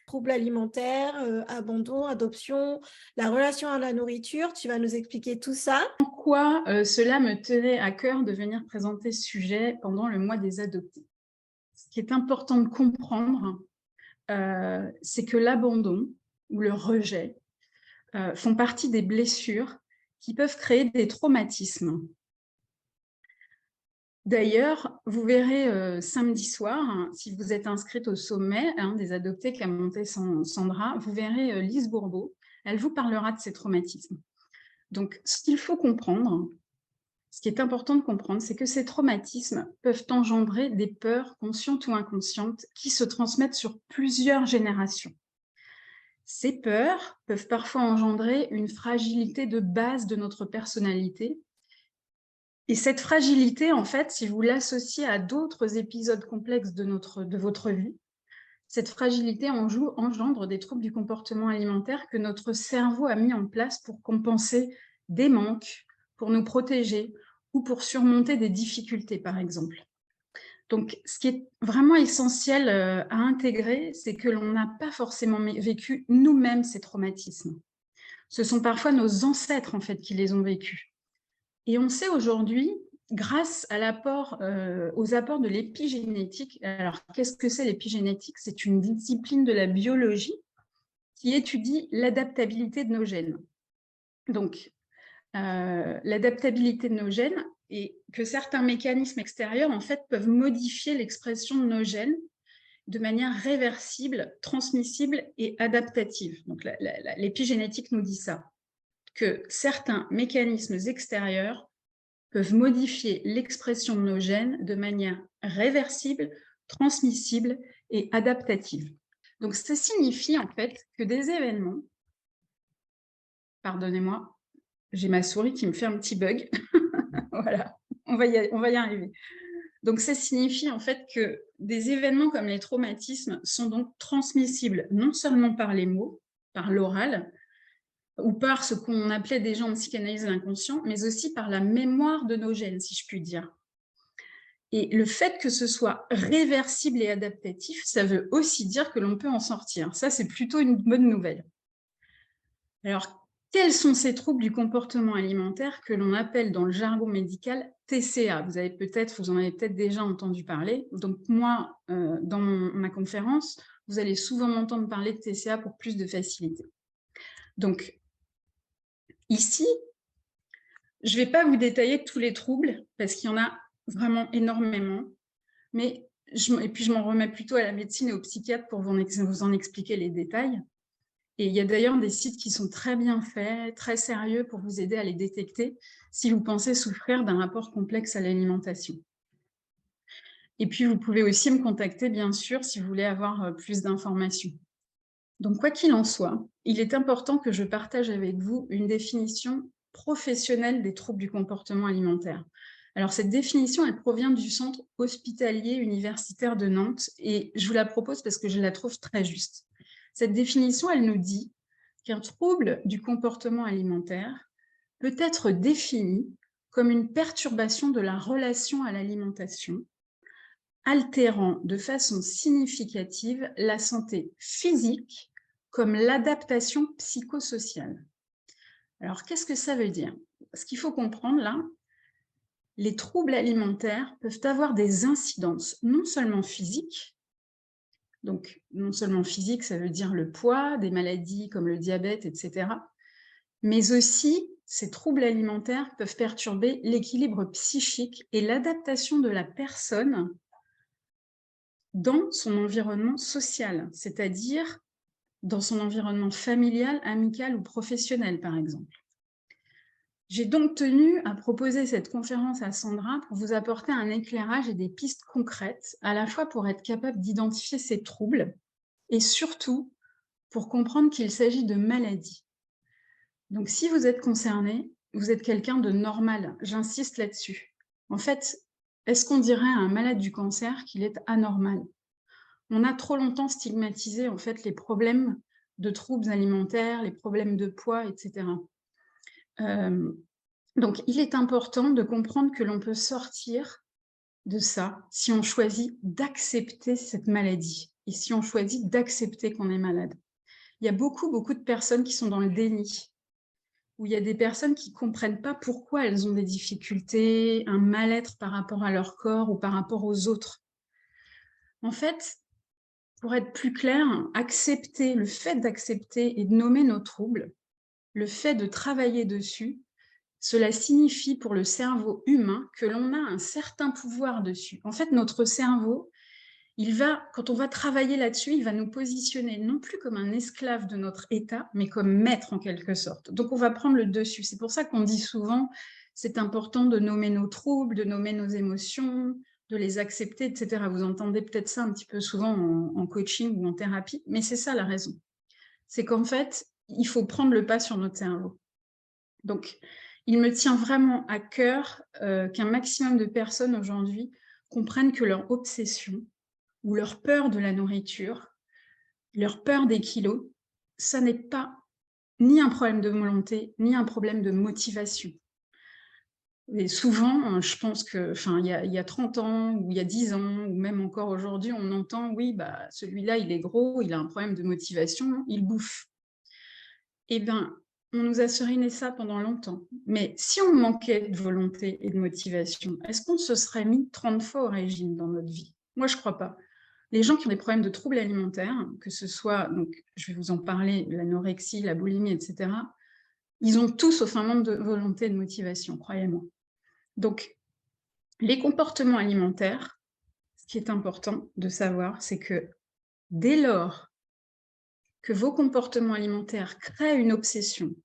Troubles alimentaires, abandon, adoption, la relation à la nourriture. Tu vas nous expliquer tout ça. Pourquoi cela me tenait à cœur de venir présenter ce sujet pendant le mois des adoptés? Ce qui est important de comprendre, c'est que l'abandon ou le rejet font partie des blessures qui peuvent créer des traumatismes. D'ailleurs, vous verrez samedi soir, hein, si vous êtes inscrite au sommet des adoptés qu'a monté Sandra, vous verrez Lise Bourbeau. Elle vous parlera de ces traumatismes. Donc, ce qu'il faut comprendre, ce qui est important de comprendre, c'est que ces traumatismes peuvent engendrer des peurs conscientes ou inconscientes qui se transmettent sur plusieurs générations. Ces peurs peuvent parfois engendrer une fragilité de base de notre personnalité. Et cette fragilité, en fait, si vous l'associez à d'autres épisodes complexes de votre vie, cette fragilité engendre des troubles du comportement alimentaire que notre cerveau a mis en place pour compenser des manques, pour nous protéger ou pour surmonter des difficultés, par exemple. Donc, ce qui est vraiment essentiel à intégrer, c'est que l'on n'a pas forcément vécu nous-mêmes ces traumatismes. Ce sont parfois nos ancêtres, en fait, qui les ont vécus. Et on sait aujourd'hui, grâce à aux apports de l'épigénétique. Alors, qu'est-ce que c'est l'épigénétique? C'est une discipline de la biologie qui étudie l'adaptabilité de nos gènes. Donc, l'adaptabilité de nos gènes et que certains mécanismes extérieurs, en fait, peuvent modifier l'expression de nos gènes de manière réversible, transmissible et adaptative. Donc, l'épigénétique nous dit ça, que certains mécanismes extérieurs peuvent modifier l'expression de nos gènes de manière réversible, transmissible et adaptative. Donc, ça signifie en fait que des événements, pardonnez-moi, j'ai ma souris qui me fait un petit bug, voilà, on va y arriver. Donc, ça signifie en fait que des événements comme les traumatismes sont donc transmissibles non seulement par les mots, par l'oral, ou par ce qu'on appelait déjà en psychanalyse l'inconscient, mais aussi par la mémoire de nos gènes, si je puis dire. Et le fait que ce soit réversible et adaptatif, ça veut aussi dire que l'on peut en sortir. Ça, c'est plutôt une bonne nouvelle. Alors, quels sont ces troubles du comportement alimentaire que l'on appelle dans le jargon médical TCA? Vous en avez peut-être déjà entendu parler. Donc moi, dans ma conférence, vous allez souvent m'entendre parler de TCA pour plus de facilité. Donc, ici, je ne vais pas vous détailler tous les troubles, parce qu'il y en a vraiment énormément, et puis je m'en remets plutôt à la médecine et aux psychiatres pour vous en expliquer les détails. Et il y a d'ailleurs des sites qui sont très bien faits, très sérieux pour vous aider à les détecter si vous pensez souffrir d'un rapport complexe à l'alimentation. Et puis, vous pouvez aussi me contacter, bien sûr, si vous voulez avoir plus d'informations. Donc, quoi qu'il en soit, il est important que je partage avec vous une définition professionnelle des troubles du comportement alimentaire. Alors, cette définition, elle provient du Centre hospitalier universitaire de Nantes et je vous la propose parce que je la trouve très juste. Cette définition, elle nous dit qu'un trouble du comportement alimentaire peut être défini comme une perturbation de la relation à l'alimentation, altérant de façon significative la santé physique comme l'adaptation psychosociale. Alors, qu'est-ce que ça veut dire? Ce qu'il faut comprendre là, les troubles alimentaires peuvent avoir des incidences non seulement physiques, donc non seulement physique, ça veut dire le poids, des maladies comme le diabète, etc., mais aussi ces troubles alimentaires peuvent perturber l'équilibre psychique et l'adaptation de la personne dans son environnement social, c'est-à-dire dans son environnement familial, amical ou professionnel, par exemple. J'ai donc tenu à proposer cette conférence à Sandra pour vous apporter un éclairage et des pistes concrètes, à la fois pour être capable d'identifier ces troubles et surtout pour comprendre qu'il s'agit de maladies. Donc, si vous êtes concerné, vous êtes quelqu'un de normal, j'insiste là-dessus. En fait, est-ce qu'on dirait à un malade du cancer qu'il est anormal? On a trop longtemps stigmatisé en fait les problèmes de troubles alimentaires, les problèmes de poids, etc. Donc, il est important de comprendre que l'on peut sortir de ça si on choisit d'accepter cette maladie et si on choisit d'accepter qu'on est malade. Il y a beaucoup de personnes qui sont dans le déni, où il y a des personnes qui ne comprennent pas pourquoi elles ont des difficultés, un mal-être par rapport à leur corps ou par rapport aux autres. En fait, pour être plus clair, accepter, le fait d'accepter et de nommer nos troubles, le fait de travailler dessus, cela signifie pour le cerveau humain que l'on a un certain pouvoir dessus. En fait, notre cerveau, quand on va travailler là-dessus, il va nous positionner non plus comme un esclave de notre état, mais comme maître en quelque sorte. Donc, on va prendre le dessus. C'est pour ça qu'on dit souvent, c'est important de nommer nos troubles, de nommer nos émotions, de les accepter, etc. Vous entendez peut-être ça un petit peu souvent en coaching ou en thérapie, mais c'est ça la raison. C'est qu'en fait, il faut prendre le pas sur notre cerveau. Donc, il me tient vraiment à cœur qu'un maximum de personnes aujourd'hui comprennent que leur obsession ou leur peur de la nourriture, leur peur des kilos, ça n'est pas ni un problème de volonté, ni un problème de motivation. Et souvent, je pense que, il y a 30 ans, ou il y a 10 ans, ou même encore aujourd'hui, on entend, oui, bah, celui-là, il est gros, il a un problème de motivation, il bouffe. Eh bien, on nous a seriné ça pendant longtemps. Mais si on manquait de volonté et de motivation, est-ce qu'on se serait mis 30 fois au régime dans notre vie? Moi, je ne crois pas. Les gens qui ont des problèmes de troubles alimentaires, que ce soit, donc, je vais vous en parler, l'anorexie, la boulimie, etc., ils ont tous au fin manque de volonté et de motivation, croyez-moi. Donc, les comportements alimentaires, ce qui est important de savoir, c'est que dès lors que vos comportements alimentaires créent une obsession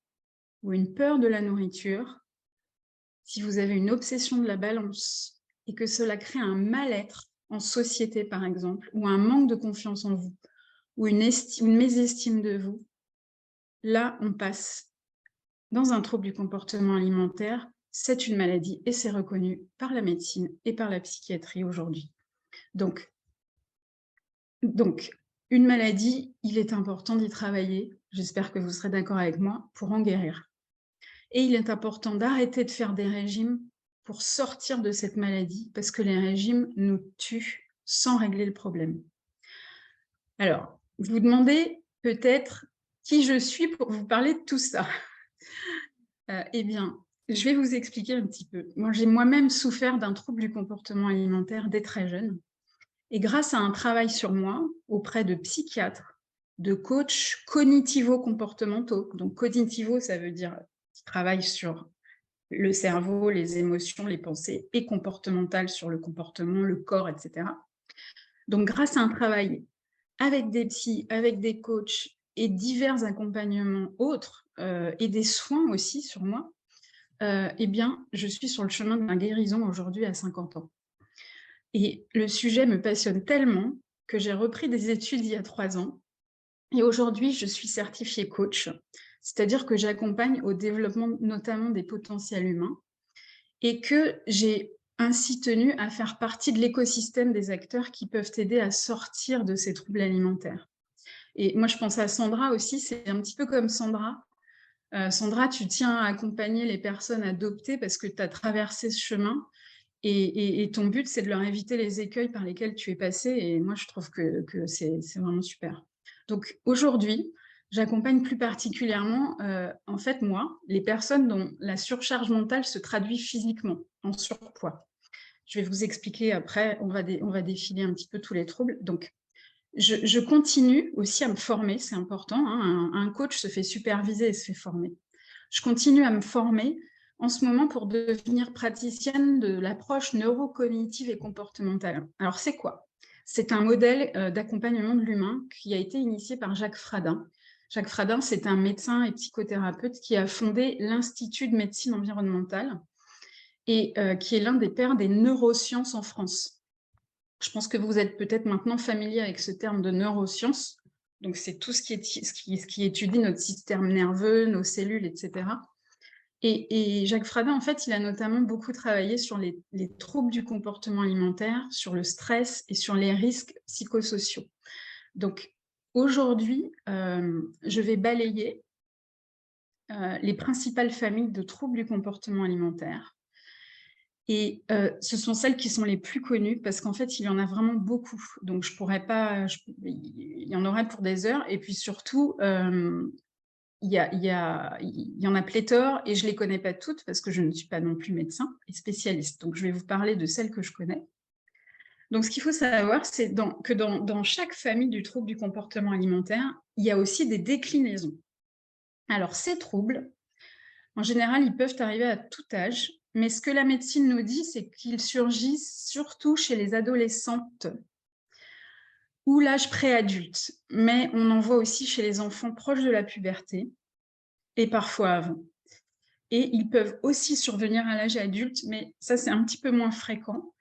ou une peur de la nourriture, si vous avez une obsession de la balance et que cela crée un mal-être en société, par exemple, ou un manque de confiance en vous, ou une mésestime de vous, là, on passe dans un trouble du comportement alimentaire. C'est une maladie et c'est reconnu par la médecine et par la psychiatrie aujourd'hui. Donc, une maladie, il est important d'y travailler. J'espère que vous serez d'accord avec moi pour en guérir. Et il est important d'arrêter de faire des régimes pour sortir de cette maladie, parce que les régimes nous tuent sans régler le problème. Alors, vous vous demandez peut-être qui je suis pour vous parler de tout ça. Eh bien, je vais vous expliquer un petit peu. Moi, j'ai moi-même souffert d'un trouble du comportement alimentaire dès très jeune. Et grâce à un travail sur moi auprès de psychiatres, de coachs cognitivo-comportementaux, donc cognitivo, ça veut dire qui travaillent sur le cerveau, les émotions, les pensées, et comportemental sur le comportement, le corps, etc. Donc, grâce à un travail avec des psys, avec des coachs et divers accompagnements autres, et des soins aussi sur moi, eh bien, je suis sur le chemin de ma guérison aujourd'hui à 50 ans. Et le sujet me passionne tellement que j'ai repris des études il y a 3 ans. Et aujourd'hui, je suis certifiée coach, c'est-à-dire que j'accompagne au développement notamment des potentiels humains et que j'ai ainsi tenu à faire partie de l'écosystème des acteurs qui peuvent t'aider à sortir de ces troubles alimentaires. Et moi, je pense à Sandra aussi, c'est un petit peu comme Sandra. Sandra, tu tiens à accompagner les personnes adoptées parce que tu as traversé ce chemin et ton but, c'est de leur éviter les écueils par lesquels tu es passé. Et moi, je trouve que c'est vraiment super. Donc, aujourd'hui, j'accompagne plus particulièrement, en fait, moi, les personnes dont la surcharge mentale se traduit physiquement en surpoids. Je vais vous expliquer après, on va défiler un petit peu tous les troubles. Donc, je continue aussi à me former, c'est important, hein, un coach se fait superviser et se fait former. Je continue à me former en ce moment pour devenir praticienne de l'approche neurocognitive et comportementale. Alors, c'est quoi? C'est un modèle d'accompagnement de l'humain qui a été initié par Jacques Fradin. Jacques Fradin, c'est un médecin et psychothérapeute qui a fondé l'Institut de médecine environnementale et qui est l'un des pères des neurosciences en France. Je pense que vous êtes peut-être maintenant familier avec ce terme de neurosciences. Donc, c'est tout ce qui étudie notre système nerveux, nos cellules, etc. Et Jacques Fradin, en fait, il a notamment beaucoup travaillé sur les troubles du comportement alimentaire, sur le stress et sur les risques psychosociaux. Donc, aujourd'hui, je vais balayer les principales familles de troubles du comportement alimentaire. Et ce sont celles qui sont les plus connues parce qu'en fait, il y en a vraiment beaucoup. Donc, je pourrais pas... il y en aurait pour des heures. Et puis surtout, il y en a pléthore et je ne les connais pas toutes parce que je ne suis pas non plus médecin et spécialiste. Donc, je vais vous parler de celles que je connais. Donc, ce qu'il faut savoir, c'est que dans chaque famille du trouble du comportement alimentaire, il y a aussi des déclinaisons. Alors, ces troubles, en général, ils peuvent arriver à tout âge, mais ce que la médecine nous dit, c'est qu'ils surgissent surtout chez les adolescentes ou l'âge préadulte, mais on en voit aussi chez les enfants proches de la puberté et parfois avant. Et ils peuvent aussi survenir à l'âge adulte, mais ça, c'est un petit peu moins fréquent.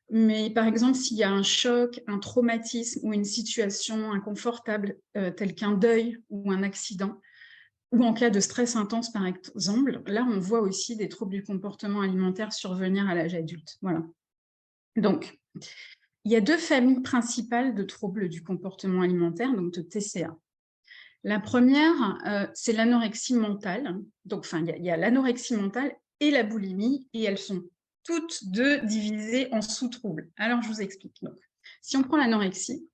Mais par exemple, s'il y a un choc, un traumatisme ou une situation inconfortable, telle qu'un deuil ou un accident, ou en cas de stress intense, par exemple, là, on voit aussi des troubles du comportement alimentaire survenir à l'âge adulte. Voilà. Donc, il y a 2 familles principales de troubles du comportement alimentaire, donc de TCA. La première, c'est l'anorexie mentale. Donc, il y a l'anorexie mentale et la boulimie, et elles sont toutes 2 divisées en sous-troubles. Alors, je vous explique. Donc, si on prend l'anorexie,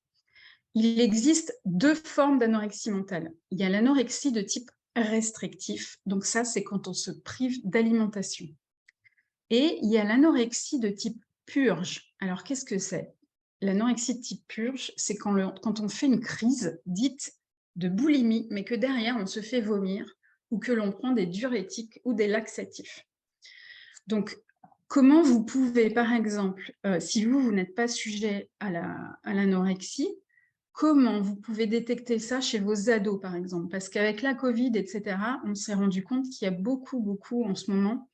il existe 2 formes d'anorexie mentale. Il y a l'anorexie de type restrictif, donc ça, c'est quand on se prive d'alimentation. Et il y a l'anorexie de type purge. Alors, qu'est-ce que c'est? L'anorexie de type purge, c'est quand on fait une crise dite de boulimie, mais que derrière, on se fait vomir ou que l'on prend des diurétiques ou des laxatifs. Donc, comment vous pouvez, par exemple, si vous n'êtes pas sujet à l'anorexie, comment vous pouvez détecter ça chez vos ados, par exemple? Parce qu'avec la Covid, etc., on s'est rendu compte qu'il y a beaucoup en ce moment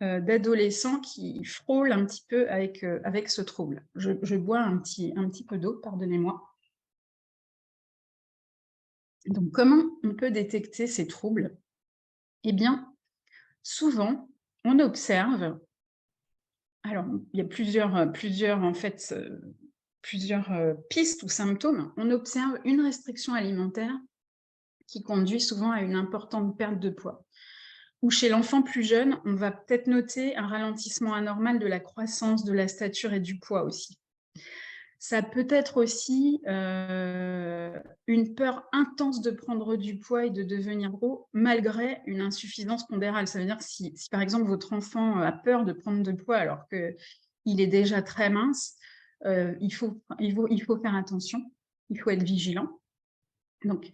d'adolescents qui frôlent un petit peu avec ce trouble. Je bois un petit peu d'eau, pardonnez-moi. Donc, comment on peut détecter ces troubles? Eh bien, souvent, on observe... Alors, il y a plusieurs pistes ou symptômes. On observe une restriction alimentaire qui conduit souvent à une importante perte de poids. Ou chez l'enfant plus jeune, on va peut-être noter un ralentissement anormal de la croissance, de la stature et du poids aussi. Ça peut être aussi une peur intense de prendre du poids et de devenir gros malgré une insuffisance pondérale. Ça veut dire que si par exemple votre enfant a peur de prendre de poids alors qu'il est déjà très mince, il faut faire attention, il faut être vigilant. Donc,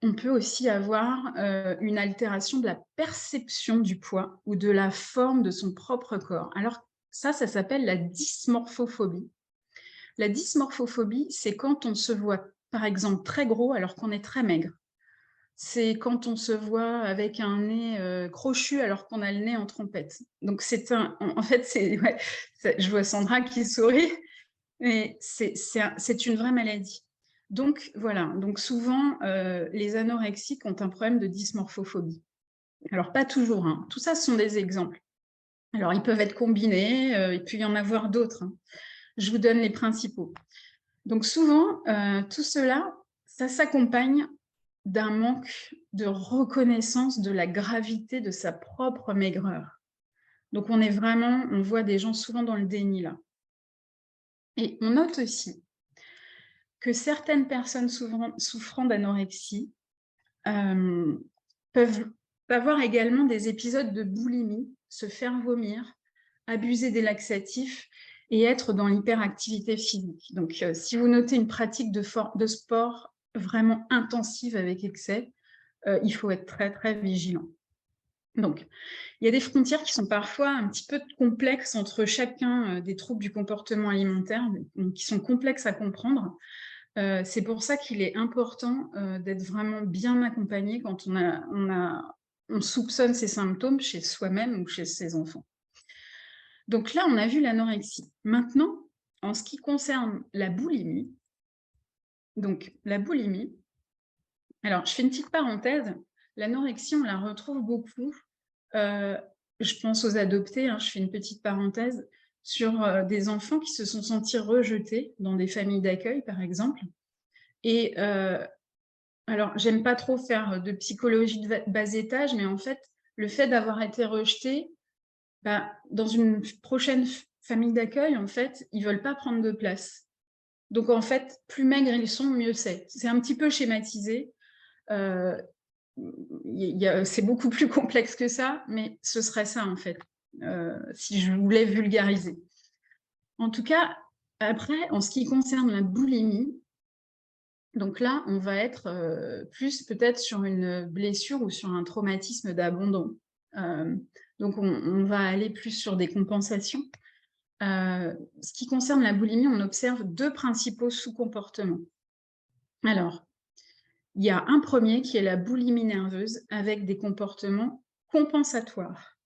on peut aussi avoir une altération de la perception du poids ou de la forme de son propre corps. Alors ça s'appelle la dysmorphophobie. La dysmorphophobie, c'est quand on se voit, par exemple, très gros alors qu'on est très maigre. C'est quand on se voit avec un nez crochu alors qu'on a le nez en trompette. Donc, je vois Sandra qui sourit, mais c'est une vraie maladie. Donc, voilà. Donc, souvent, les anorexiques ont un problème de dysmorphophobie. Alors, pas toujours, hein. Tout ça, ce sont des exemples. Alors, ils peuvent être combinés, et puis il y en avoir d'autres, hein. Je vous donne les principaux. Donc souvent, tout cela, ça s'accompagne d'un manque de reconnaissance de la gravité de sa propre maigreur. Donc on voit des gens souvent dans le déni là. Et on note aussi que certaines personnes souffrant d'anorexie peuvent avoir également des épisodes de boulimie, se faire vomir, abuser des laxatifs et être dans l'hyperactivité physique. Donc, si vous notez une pratique de sport vraiment intensive avec excès, il faut être très, très vigilant. Donc, il y a des frontières qui sont parfois un petit peu complexes entre chacun des troubles du comportement alimentaire, qui sont complexes à comprendre. C'est pour ça qu'il est important d'être vraiment bien accompagné quand on soupçonne ces symptômes chez soi-même ou chez ses enfants. Donc là, on a vu l'anorexie. Maintenant, en ce qui concerne la boulimie, alors je fais une petite parenthèse, l'anorexie, on la retrouve beaucoup, je pense aux adoptés, hein, je fais une petite parenthèse, sur des enfants qui se sont sentis rejetés dans des familles d'accueil, par exemple. Et alors, j'aime pas trop faire de psychologie de bas étage, mais en fait, le fait d'avoir été rejeté, dans une prochaine famille d'accueil, en fait, ils ne veulent pas prendre de place. Donc, en fait, plus maigres ils sont, mieux c'est. C'est un petit peu schématisé. C'est beaucoup plus complexe que ça, mais ce serait ça, en fait, si je voulais vulgariser. En tout cas, après, en ce qui concerne la boulimie, donc là, on va être plus peut-être sur une blessure ou sur un traumatisme d'abandon. Donc, on va aller plus sur des compensations. Ce qui concerne la boulimie, on observe 2 principaux sous-comportements. Alors, il y a un premier qui est la boulimie nerveuse avec des comportements compensatoires.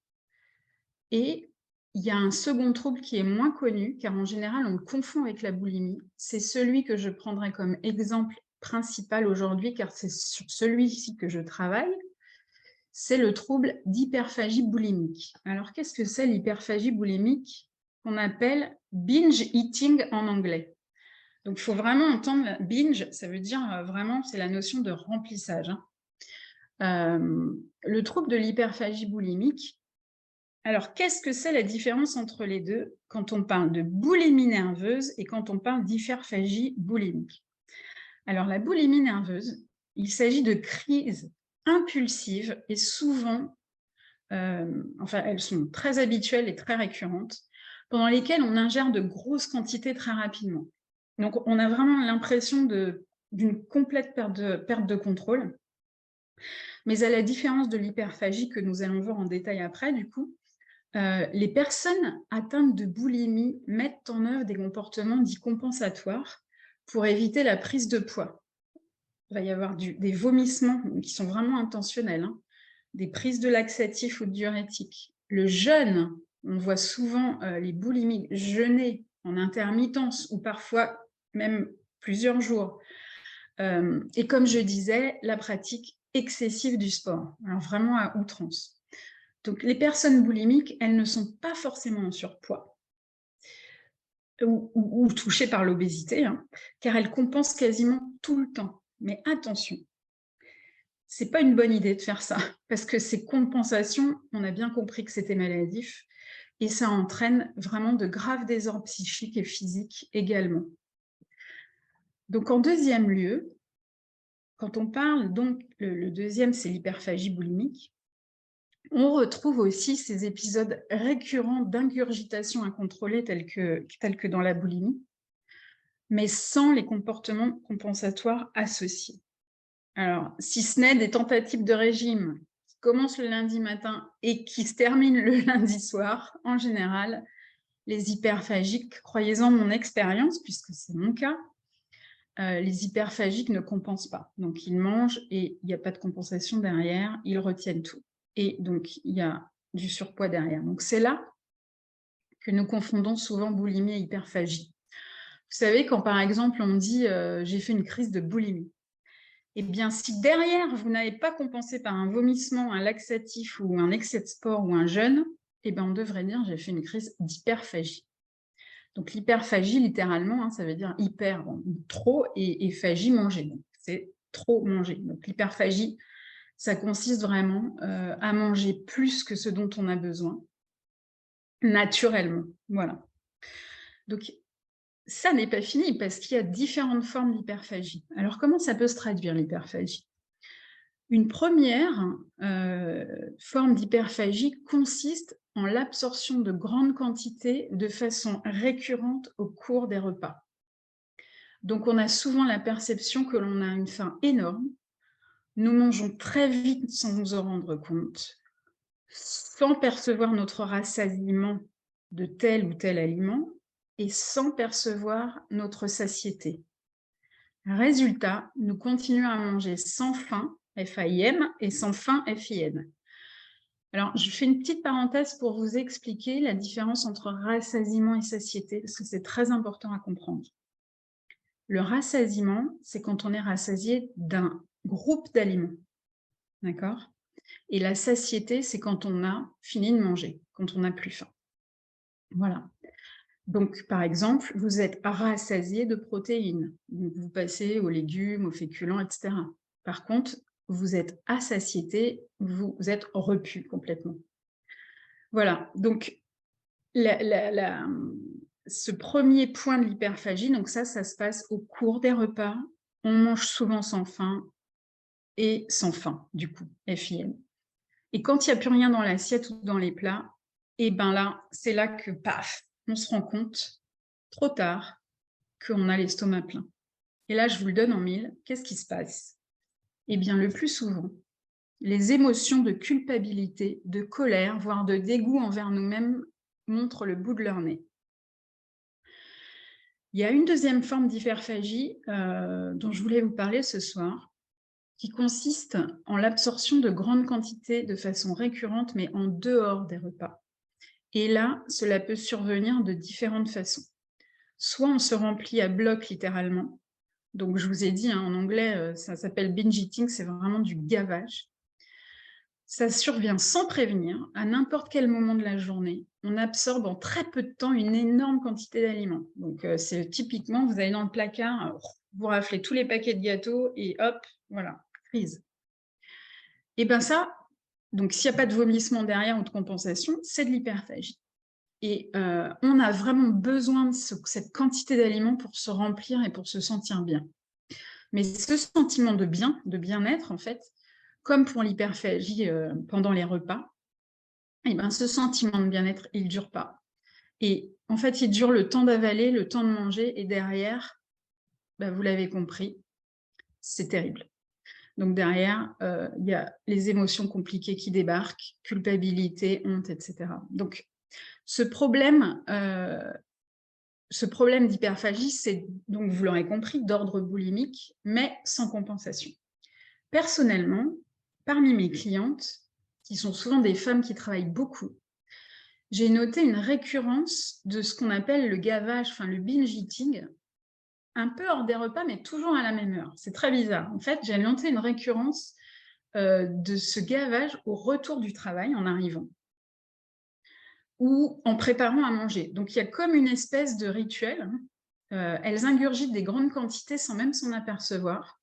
Et il y a un second trouble qui est moins connu, car en général, on le confond avec la boulimie. C'est celui que je prendrai comme exemple principal aujourd'hui, car c'est sur celui-ci que je travaille. C'est le trouble d'hyperphagie boulimique. Alors, qu'est-ce que c'est l'hyperphagie boulimique qu'on appelle binge eating en anglais? Donc, il faut vraiment entendre binge, ça veut dire vraiment, c'est la notion de remplissage. Le trouble de l'hyperphagie boulimique, alors qu'est-ce que c'est la différence entre les deux quand on parle de boulimie nerveuse et quand on parle d'hyperphagie boulimique? Alors, la boulimie nerveuse, il s'agit de crises impulsives et souvent, enfin, elles sont très habituelles et très récurrentes, pendant lesquelles on ingère de grosses quantités très rapidement. Donc, on a vraiment l'impression d'une complète perte de contrôle. Mais à la différence de l'hyperphagie que nous allons voir en détail après, du coup, les personnes atteintes de boulimie mettent en œuvre des comportements dits compensatoires pour éviter la prise de poids. Il va y avoir des vomissements qui sont vraiment intentionnels, hein, des prises de laxatifs ou de diurétiques. Le jeûne, on voit souvent les boulimiques jeûner en intermittence ou parfois même plusieurs jours. Et comme je disais, la pratique excessive du sport, alors vraiment à outrance. Donc, les personnes boulimiques, elles ne sont pas forcément en surpoids ou touchées par l'obésité, hein, car elles compensent quasiment tout le temps. Mais attention, c'est pas une bonne idée de faire ça, parce que ces compensations, on a bien compris que c'était maladif, et ça entraîne vraiment de graves désordres psychiques et physiques également. Donc, en deuxième lieu, quand on parle, donc, le deuxième, c'est l'hyperphagie boulimique, on retrouve aussi ces épisodes récurrents d'ingurgitation incontrôlée tels que dans la boulimie, mais sans les comportements compensatoires associés. Alors, si ce n'est des tentatives de régime qui commencent le lundi matin et qui se terminent le lundi soir, en général, les hyperphagiques, croyez-en mon expérience, puisque c'est mon cas, les hyperphagiques ne compensent pas. Donc, ils mangent et il n'y a pas de compensation derrière, ils retiennent tout. Et donc, il y a du surpoids derrière. Donc, c'est là que nous confondons souvent boulimie et hyperphagie. Vous savez, quand par exemple, on dit « j'ai fait une crise de boulimie », eh bien, si derrière, vous n'avez pas compensé par un vomissement, un laxatif ou un excès de sport ou un jeûne, eh bien, on devrait dire « j'ai fait une crise d'hyperphagie ». Donc, l'hyperphagie, littéralement, hein, ça veut dire hyper, bon, trop, et phagie, manger. Donc, c'est trop manger. Donc, l'hyperphagie, ça consiste vraiment à manger plus que ce dont on a besoin, naturellement. Voilà. Donc, ça n'est pas fini parce qu'il y a différentes formes d'hyperphagie. Alors, comment ça peut se traduire, l'hyperphagie? Une première forme d'hyperphagie consiste en l'absorption de grandes quantités de façon récurrente au cours des repas. Donc, on a souvent la perception que l'on a une faim énorme, nous mangeons très vite sans nous en rendre compte, sans percevoir notre rassasiement de tel ou tel aliment et sans percevoir notre satiété. Résultat, nous continuons à manger sans faim, F-A-I-M, et sans faim, F-I-N. Alors, je fais une petite parenthèse pour vous expliquer la différence entre rassasiement et satiété, parce que c'est très important à comprendre. Le rassasiement, c'est quand on est rassasié d'un groupe d'aliments, d'accord? Et la satiété, c'est quand on a fini de manger, quand on n'a plus faim. Voilà. Donc, par exemple, vous êtes rassasié de protéines. Donc, vous passez aux légumes, aux féculents, etc. Par contre, vous êtes à satiété, vous êtes repu complètement. Voilà, donc ce premier point de l'hyperphagie, donc ça se passe au cours des repas. On mange souvent sans faim et sans faim, du coup, FIM. Et quand il n'y a plus rien dans l'assiette ou dans les plats, et ben là, c'est là que, paf, on se rend compte, trop tard, qu'on a l'estomac plein. Et là, je vous le donne en mille, qu'est-ce qui se passe? Eh bien, le plus souvent, les émotions de culpabilité, de colère, voire de dégoût envers nous-mêmes montrent le bout de leur nez. Il y a une deuxième forme d'hyperphagie dont je voulais vous parler ce soir, qui consiste en l'absorption de grandes quantités de façon récurrente, mais en dehors des repas. Et là, cela peut survenir de différentes façons. Soit on se remplit à bloc littéralement. Donc, je vous ai dit, en anglais, ça s'appelle binge eating, c'est vraiment du gavage. Ça survient sans prévenir, à n'importe quel moment de la journée. On absorbe en très peu de temps une énorme quantité d'aliments. Donc, c'est typiquement, vous allez dans le placard, vous raflez tous les paquets de gâteaux et hop, voilà, crise. Et bien ça, donc s'il n'y a pas de vomissement derrière ou de compensation, c'est de l'hyperphagie. Et on a vraiment besoin de cette quantité d'aliments pour se remplir et pour se sentir bien. Mais ce sentiment de bien-être, en fait, comme pour l'hyperphagie pendant les repas, eh ben, ce sentiment de bien-être, il ne dure pas. Et en fait, il dure le temps d'avaler, le temps de manger, et derrière, ben, vous l'avez compris, c'est terrible. Donc derrière, il y a les émotions compliquées qui débarquent, culpabilité, honte, etc. Donc ce problème d'hyperphagie, c'est donc, vous l'aurez compris, d'ordre boulimique, mais sans compensation. Personnellement, parmi mes clientes, qui sont souvent des femmes qui travaillent beaucoup, j'ai noté une récurrence de ce qu'on appelle le gavage, enfin le binge eating, un peu hors des repas, mais toujours à la même heure. C'est très bizarre. En fait, j'ai noté une récurrence de ce gavage au retour du travail, en arrivant, ou en préparant à manger. Donc, il y a comme une espèce de rituel. Elles ingurgitent des grandes quantités sans même s'en apercevoir,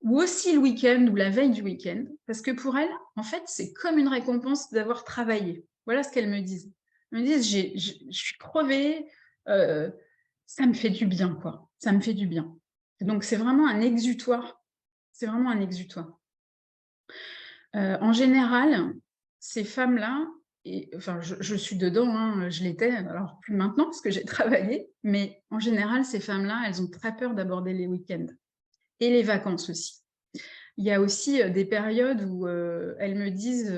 ou aussi le week-end ou la veille du week-end, parce que pour elles, en fait, c'est comme une récompense d'avoir travaillé. Voilà ce qu'elles me disent. Elles me disent, je suis crevée, ça me fait du bien, quoi. Ça me fait du bien. Et donc, c'est vraiment un exutoire. C'est vraiment un exutoire. En général, ces femmes-là, et, enfin, je suis dedans, hein, je l'étais, alors plus maintenant parce que j'ai travaillé, mais en général, ces femmes-là, elles ont très peur d'aborder les week-ends et les vacances aussi. Il y a aussi des périodes où elles me disent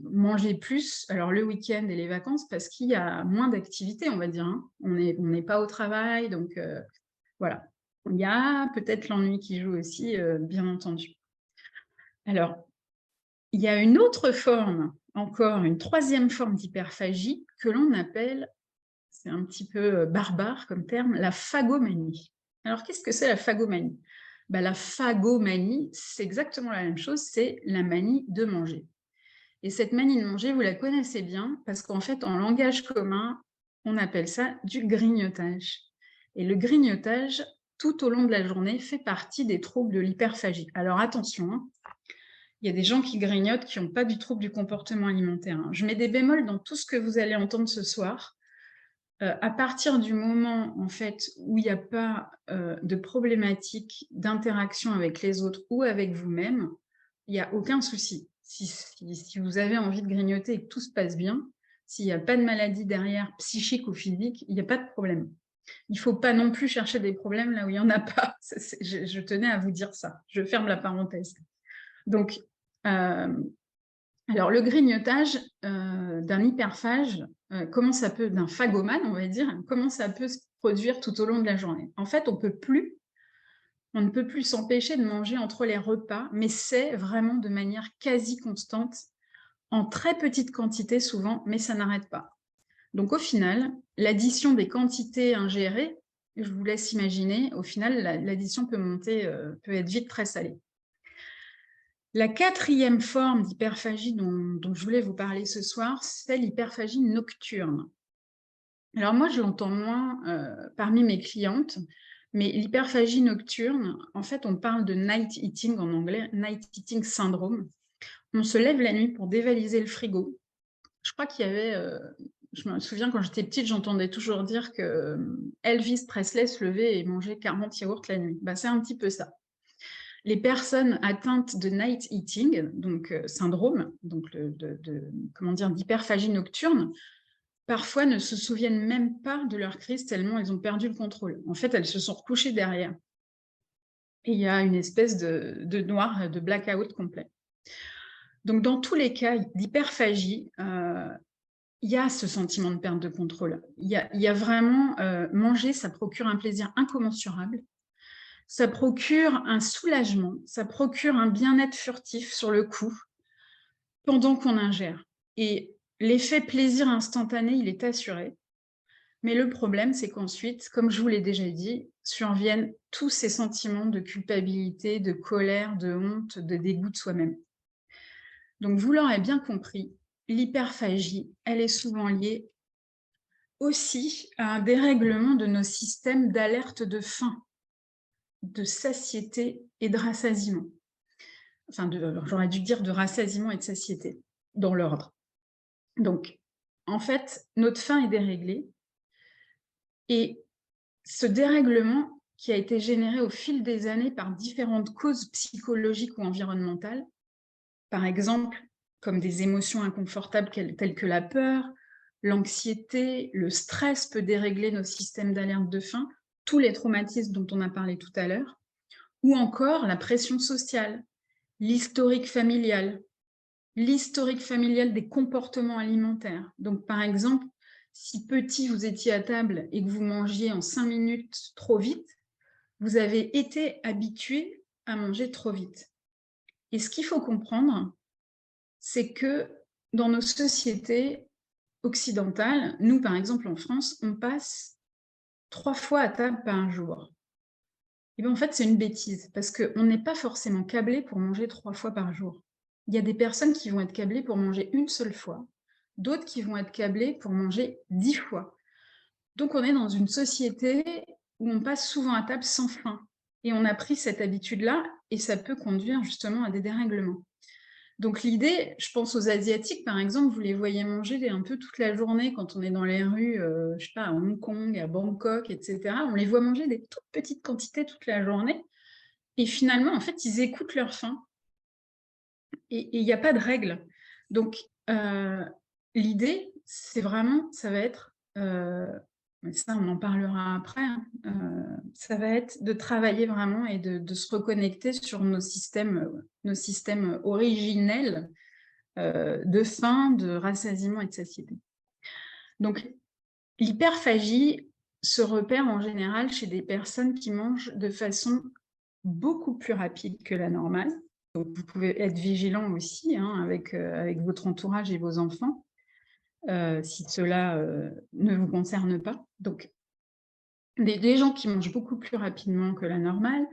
manger plus, alors le week-end et les vacances, parce qu'il y a moins d'activités, on va dire. Hein. On n'est pas au travail, donc voilà. Il y a peut-être l'ennui qui joue aussi, bien entendu. Alors, il y a une autre forme, encore une troisième forme d'hyperphagie que l'on appelle, c'est un petit peu barbare comme terme, la phagomanie. Alors, qu'est-ce que c'est la phagomanie? Ben, la phagomanie, c'est exactement la même chose, c'est la manie de manger. Et cette manie de manger, vous la connaissez bien, parce qu'en fait, en langage commun, on appelle ça du grignotage. Et le grignotage, tout au long de la journée, fait partie des troubles de l'hyperphagie. Alors attention, hein, il y a des gens qui grignotent qui n'ont pas du trouble du comportement alimentaire. Hein. Je mets des bémols dans tout ce que vous allez entendre ce soir. À partir du moment en fait, où il n'y a pas de problématique d'interaction avec les autres ou avec vous-même, il n'y a aucun souci. Si vous avez envie de grignoter et que tout se passe bien, s'il n'y a pas de maladie derrière, psychique ou physique, il n'y a pas de problème. Il ne faut pas non plus chercher des problèmes là où il n'y en a pas. Je tenais à vous dire ça. Je ferme la parenthèse. Donc, alors le grignotage d'un hyperphage, d'un phagomane, on va dire, comment ça peut se produire tout au long de la journée. En fait, on ne peut plus s'empêcher de manger entre les repas, mais c'est vraiment de manière quasi constante, en très petite quantité souvent, mais ça n'arrête pas. Donc au final, l'addition des quantités ingérées, je vous laisse imaginer, au final, l'addition peut être vite très salée. La quatrième forme d'hyperphagie dont je voulais vous parler ce soir, c'est l'hyperphagie nocturne. Alors moi, je l'entends moins parmi mes clientes, mais l'hyperphagie nocturne, en fait, on parle de night eating en anglais, night eating syndrome. On se lève la nuit pour dévaliser le frigo je crois qu'il y avait, je me souviens quand j'étais petite, j'entendais toujours dire que Elvis Presley se levait et mangeait 40 yaourts la nuit. Bah, c'est un petit peu ça. Les personnes atteintes de night eating, donc syndrome, donc comment dire, d'hyperphagie nocturne, parfois ne se souviennent même pas de leur crise tellement elles ont perdu le contrôle. En fait, elles se sont recouchées derrière. Et il y a une espèce de noir, de blackout complet. Donc, dans tous les cas d'hyperphagie, il y a ce sentiment de perte de contrôle. Il y a vraiment, manger, ça procure un plaisir incommensurable. Ça procure un soulagement, ça procure un bien-être furtif sur le coup, pendant qu'on ingère. Et l'effet plaisir instantané, il est assuré. Mais le problème, c'est qu'ensuite, comme je vous l'ai déjà dit, surviennent tous ces sentiments de culpabilité, de colère, de honte, de dégoût de soi-même. Donc, vous l'aurez bien compris, l'hyperphagie, elle est souvent liée aussi à un dérèglement de nos systèmes d'alerte de faim, de satiété et de rassasiement. Enfin, j'aurais dû dire de rassasiement et de satiété, dans l'ordre. Donc, en fait, notre faim est déréglée et ce dérèglement qui a été généré au fil des années par différentes causes psychologiques ou environnementales, par exemple, comme des émotions inconfortables telles que la peur, l'anxiété, le stress peut dérégler nos systèmes d'alerte de faim, tous les traumatismes dont on a parlé tout à l'heure, ou encore la pression sociale, l'historique familial des comportements alimentaires. Donc, par exemple, si petit, vous étiez à table et que vous mangiez en 5 minutes trop vite, vous avez été habitué à manger trop vite. Et ce qu'il faut comprendre, c'est que dans nos sociétés occidentales, nous, par exemple, en France, on passe 3 fois à table par jour. Et bien, en fait, c'est une bêtise, parce qu'on n'est pas forcément câblé pour manger 3 fois par jour. Il y a des personnes qui vont être câblées pour manger une seule fois, d'autres qui vont être câblées pour manger 10 fois. Donc, on est dans une société où on passe souvent à table sans faim. Et on a pris cette habitude-là, et ça peut conduire justement à des dérèglements. Donc l'idée, je pense aux Asiatiques, par exemple, vous les voyez manger un peu toute la journée quand on est dans les rues, je sais pas, à Hong Kong, à Bangkok, etc. On les voit manger des toutes petites quantités toute la journée. Et finalement, en fait, ils écoutent leur faim. Et il n'y a pas de règle. Donc, l'idée, c'est vraiment, ça va être, mais ça, on en parlera après, hein, ça va être de travailler vraiment et de se reconnecter sur nos systèmes originels de faim, de rassasiement et de satiété. Donc, l'hyperphagie se repère en général chez des personnes qui mangent de façon beaucoup plus rapide que la normale. Donc, vous pouvez être vigilant aussi hein, avec votre entourage et vos enfants, si cela ne vous concerne pas. Donc, des gens qui mangent beaucoup plus rapidement que la normale,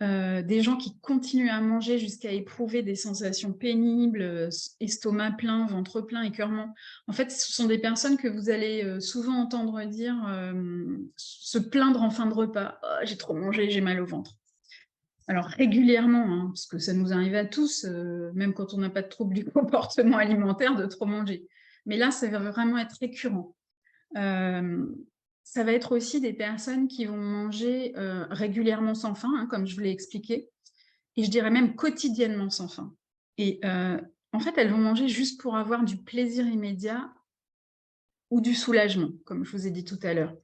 des gens qui continuent à manger jusqu'à éprouver des sensations pénibles, estomac plein, ventre plein, écœurement. En fait, ce sont des personnes que vous allez souvent entendre dire se plaindre en fin de repas. Oh, j'ai trop mangé, j'ai mal au ventre. Alors régulièrement, hein, parce que ça nous arrive à tous, même quand on n'a pas de trouble du comportement alimentaire, de trop manger. Mais là, ça va vraiment être récurrent. Ça va être aussi des personnes qui vont manger régulièrement sans faim, hein, comme je vous l'ai expliqué, et je dirais même quotidiennement sans faim. Et en fait, elles vont manger juste pour avoir du plaisir immédiat ou du soulagement, comme je vous ai dit tout à l'heure.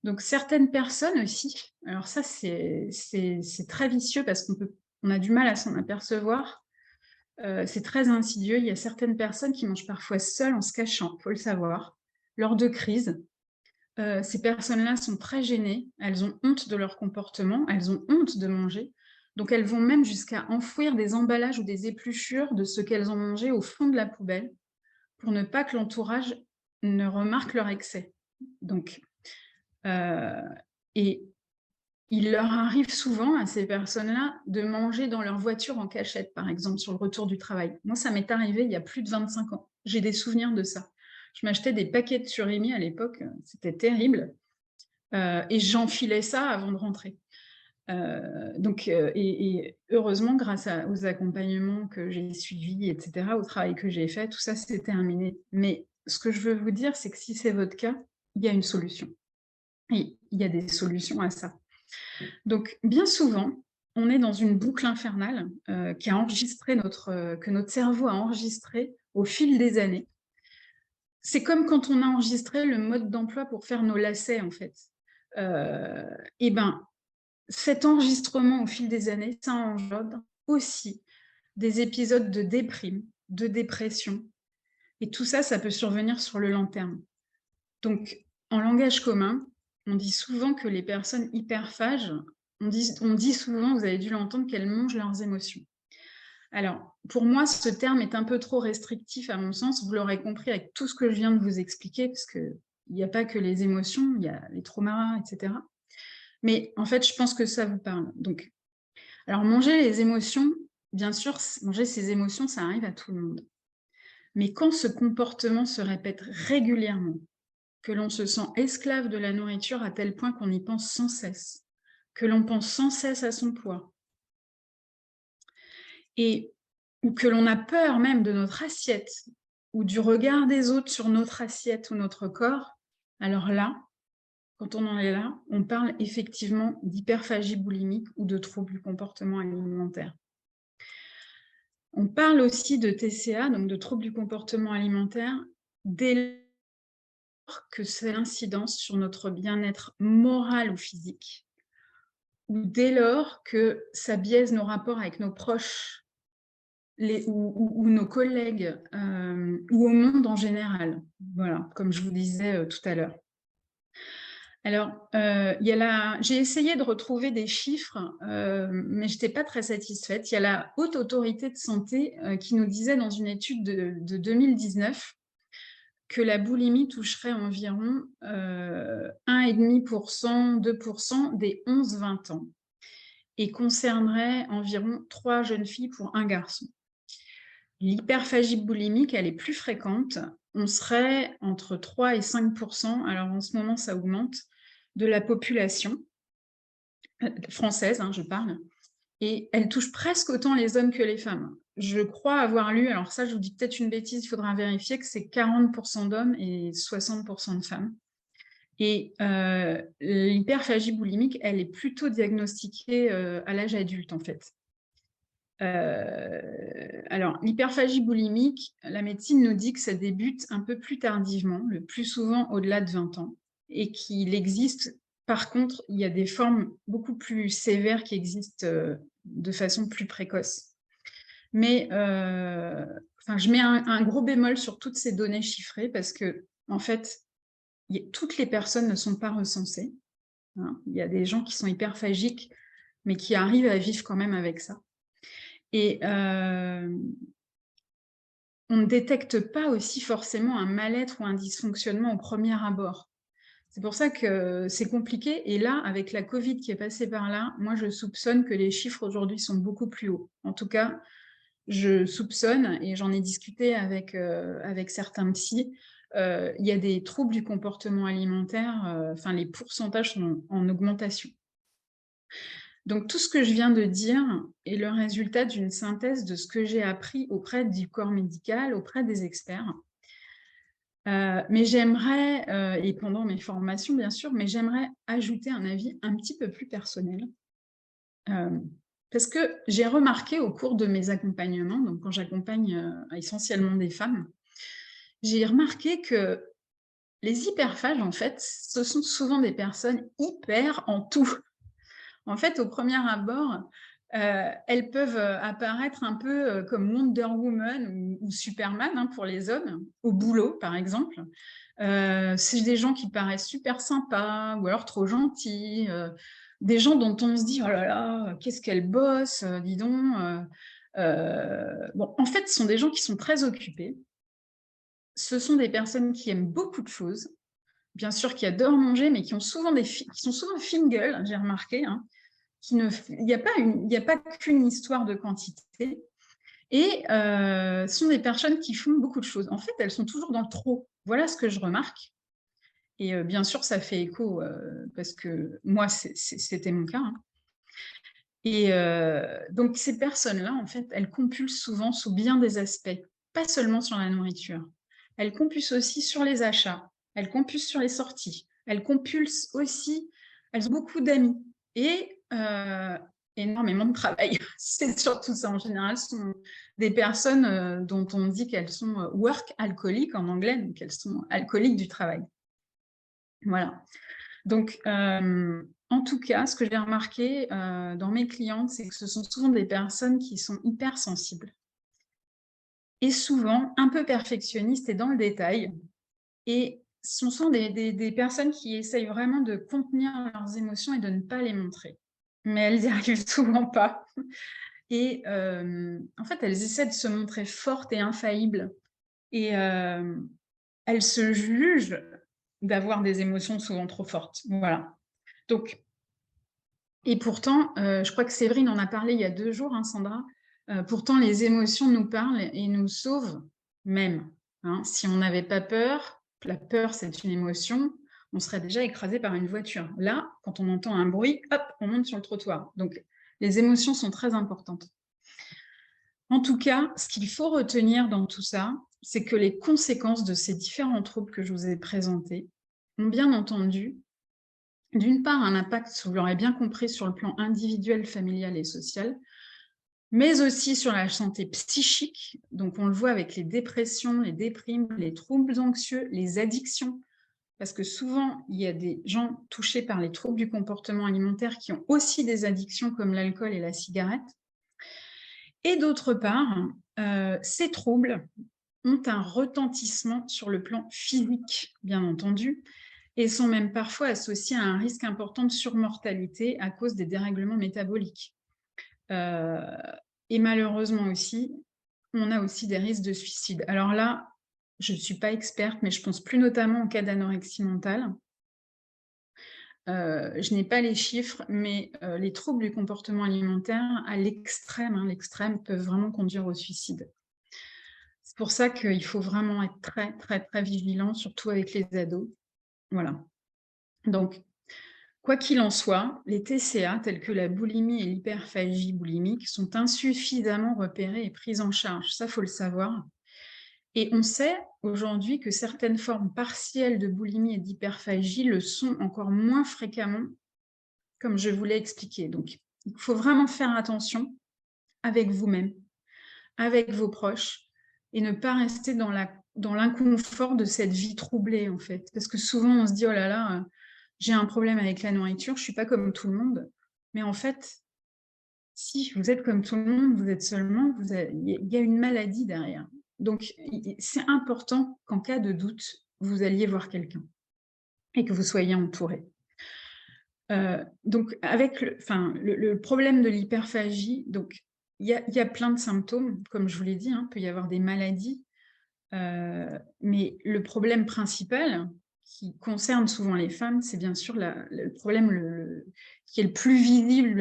Donc certaines personnes aussi, alors ça c'est très vicieux parce qu'on a du mal à s'en apercevoir, c'est très insidieux, il y a certaines personnes qui mangent parfois seules en se cachant, il faut le savoir, lors de crises. Ces personnes-là sont très gênées, elles ont honte de leur comportement, elles ont honte de manger, donc elles vont même jusqu'à enfouir des emballages ou des épluchures de ce qu'elles ont mangé au fond de la poubelle pour ne pas que l'entourage ne remarque leur excès. Donc, et il leur arrive souvent à ces personnes-là de manger dans leur voiture en cachette, par exemple, sur le retour du travail. Moi, ça m'est arrivé il y a plus de 25 ans. J'ai des souvenirs de ça. Je m'achetais des paquets de surimi à l'époque, c'était terrible. Et j'enfilais ça avant de rentrer. Et heureusement, grâce aux accompagnements que j'ai suivis, etc., au travail que j'ai fait, tout ça s'est terminé. Mais ce que je veux vous dire, c'est que si c'est votre cas, il y a une solution. Et il y a des solutions à ça. Donc, bien souvent, on est dans une boucle infernale que notre cerveau a enregistré au fil des années. C'est comme quand on a enregistré le mode d'emploi pour faire nos lacets, en fait. Et ben, cet enregistrement au fil des années, ça engendre aussi des épisodes de déprime, de dépression. Et tout ça, ça peut survenir sur le long terme. Donc, en langage commun, on dit souvent que les personnes hyperphages, on dit souvent, vous avez dû l'entendre, qu'elles mangent leurs émotions. Alors, pour moi, ce terme est un peu trop restrictif à mon sens. Vous l'aurez compris avec tout ce que je viens de vous expliquer, parce qu'il n'y a pas que les émotions, il y a les traumas, etc. Mais en fait, je pense que ça vous parle. Donc, alors, manger les émotions, bien sûr, manger ses émotions, ça arrive à tout le monde. Mais quand ce comportement se répète régulièrement, que l'on se sent esclave de la nourriture à tel point qu'on y pense sans cesse, que l'on pense sans cesse à son poids, ou que l'on a peur même de notre assiette, ou du regard des autres sur notre assiette ou notre corps, alors là, quand on en est là, on parle effectivement d'hyperphagie boulimique ou de troubles du comportement alimentaire. On parle aussi de TCA, donc de troubles du comportement alimentaire, dès lors que c'est l'incidence sur notre bien-être moral ou physique, ou dès lors que ça biaise nos rapports avec nos proches ou nos collègues, ou au monde en général. Voilà, comme je vous disais tout à l'heure. Alors, j'ai essayé de retrouver des chiffres, mais je n'étais pas très satisfaite. Il y a la Haute Autorité de Santé qui nous disait dans une étude de 2019 que la boulimie toucherait environ 1,5%, 2% des 11-20 ans et concernerait environ 3 jeunes filles pour un garçon. L'hyperphagie boulimique, elle est plus fréquente. On serait entre 3 et 5%, alors en ce moment ça augmente, de la population française, je parle, et elle touche presque autant les hommes que les femmes. Je crois avoir lu, alors ça je vous dis peut-être une bêtise, il faudra vérifier, que c'est 40% d'hommes et 60% de femmes. Et l'hyperphagie boulimique, elle est plutôt diagnostiquée à l'âge adulte en fait. Alors, l'hyperphagie boulimique, la médecine nous dit que ça débute un peu plus tardivement, le plus souvent au-delà de 20 ans, et qu'il existe, par contre, il y a des formes beaucoup plus sévères qui existent de façon plus précoce. Mais je mets un gros bémol sur toutes ces données chiffrées parce que, en fait, toutes les personnes ne sont pas recensées. Il y a des gens qui sont hyperphagiques, mais qui arrivent à vivre quand même avec ça. Et on ne détecte pas aussi forcément un mal-être ou un dysfonctionnement au premier abord. C'est pour ça que c'est compliqué. Et là, avec la Covid qui est passée par là, moi, je soupçonne que les chiffres aujourd'hui sont beaucoup plus hauts. En tout cas, je soupçonne, et j'en ai discuté avec certains psys, il y a des troubles du comportement alimentaire, les pourcentages sont en augmentation. Donc, tout ce que je viens de dire est le résultat d'une synthèse de ce que j'ai appris auprès du corps médical, auprès des experts. Mais j'aimerais, et pendant mes formations bien sûr, mais j'aimerais ajouter un avis un petit peu plus personnel. Parce que j'ai remarqué au cours de mes accompagnements, donc quand j'accompagne essentiellement des femmes, j'ai remarqué que les hyperphages, en fait, ce sont souvent des personnes hyper en tout. En fait, au premier abord, elles peuvent apparaître un peu comme Wonder Woman ou Superman pour les hommes, au boulot par exemple. C'est des gens qui paraissent super sympas ou alors trop gentils, des gens dont on se dit « oh là là, qu'est-ce qu'elle bosse, dis donc ». En fait, ce sont des gens qui sont très occupés. Ce sont des personnes qui aiment beaucoup de choses, bien sûr qui adorent manger, mais qui sont souvent fine-gueule, j'ai remarqué, il n'y a pas qu'une histoire de quantité. Et ce sont des personnes qui font beaucoup de choses. En fait, elles sont toujours dans le trop. Voilà ce que je remarque. Et bien sûr, ça fait écho parce que moi, c'était mon cas. Et donc ces personnes-là, en fait, elles compulsent souvent sous bien des aspects, pas seulement sur la nourriture. Elles compulsent aussi sur les achats, elles compulsent sur les sorties, elles compulsent aussi, elles ont beaucoup d'amis et énormément de travail. C'est surtout ça en général, ce sont des personnes dont on dit qu'elles sont work alcooliques en anglais, donc elles sont alcooliques du travail. Voilà. Donc, en tout cas, ce que j'ai remarqué dans mes clientes, c'est que ce sont souvent des personnes qui sont hypersensibles et souvent un peu perfectionnistes et dans le détail. Et ce sont des personnes qui essayent vraiment de contenir leurs émotions et de ne pas les montrer. Mais elles n'y arrivent souvent pas. Et en fait, elles essaient de se montrer fortes et infaillibles. Et elles se jugent d'avoir des émotions souvent trop fortes. Voilà. Donc, et pourtant, je crois que Séverine en a parlé il y a 2 jours, hein, Sandra. Pourtant, les émotions nous parlent et nous sauvent même, hein. Si on n'avait pas peur, la peur, c'est une émotion, on serait déjà écrasé par une voiture. Là, quand on entend un bruit, hop, on monte sur le trottoir. Donc, les émotions sont très importantes. En tout cas, ce qu'il faut retenir dans tout ça, c'est que les conséquences de ces différents troubles que je vous ai présentés ont bien entendu d'une part, un impact, vous l'aurez bien compris, sur le plan individuel, familial et social, mais aussi sur la santé psychique. Donc, on le voit avec les dépressions, les déprimes, les troubles anxieux, les addictions, parce que souvent, il y a des gens touchés par les troubles du comportement alimentaire qui ont aussi des addictions comme l'alcool et la cigarette. Et d'autre part, ces troubles ont un retentissement sur le plan physique, bien entendu, et sont même parfois associés à un risque important de surmortalité à cause des dérèglements métaboliques. Et malheureusement aussi, on a aussi des risques de suicide. Alors là, je ne suis pas experte, mais je pense plus notamment au cas d'anorexie mentale. Je n'ai pas les chiffres, mais les troubles du comportement alimentaire, à l'extrême, hein, l'extrême, peuvent vraiment conduire au suicide. C'est pour ça qu'il faut vraiment être très, très, très vigilant, surtout avec les ados. Voilà. Donc, quoi qu'il en soit, les TCA, tels que la boulimie et l'hyperphagie boulimique, sont insuffisamment repérés et pris en charge. Ça, il faut le savoir. Et on sait aujourd'hui que certaines formes partielles de boulimie et d'hyperphagie le sont encore moins fréquemment, comme je vous l'ai expliqué. Donc, il faut vraiment faire attention avec vous-même, avec vos proches, et ne pas rester dans l'inconfort de cette vie troublée, en fait. Parce que souvent, on se dit, oh là là, j'ai un problème avec la nourriture, je ne suis pas comme tout le monde. Mais en fait, si vous êtes comme tout le monde, vous êtes seulement, il y a une maladie derrière. Donc, c'est important qu'en cas de doute, vous alliez voir quelqu'un et que vous soyez entouré. Donc, avec le problème de l'hyperphagie, donc il y a plein de symptômes, comme je vous l'ai dit, hein, il peut y avoir des maladies, mais le problème principal qui concerne souvent les femmes, c'est bien sûr le problème qui est le plus visible,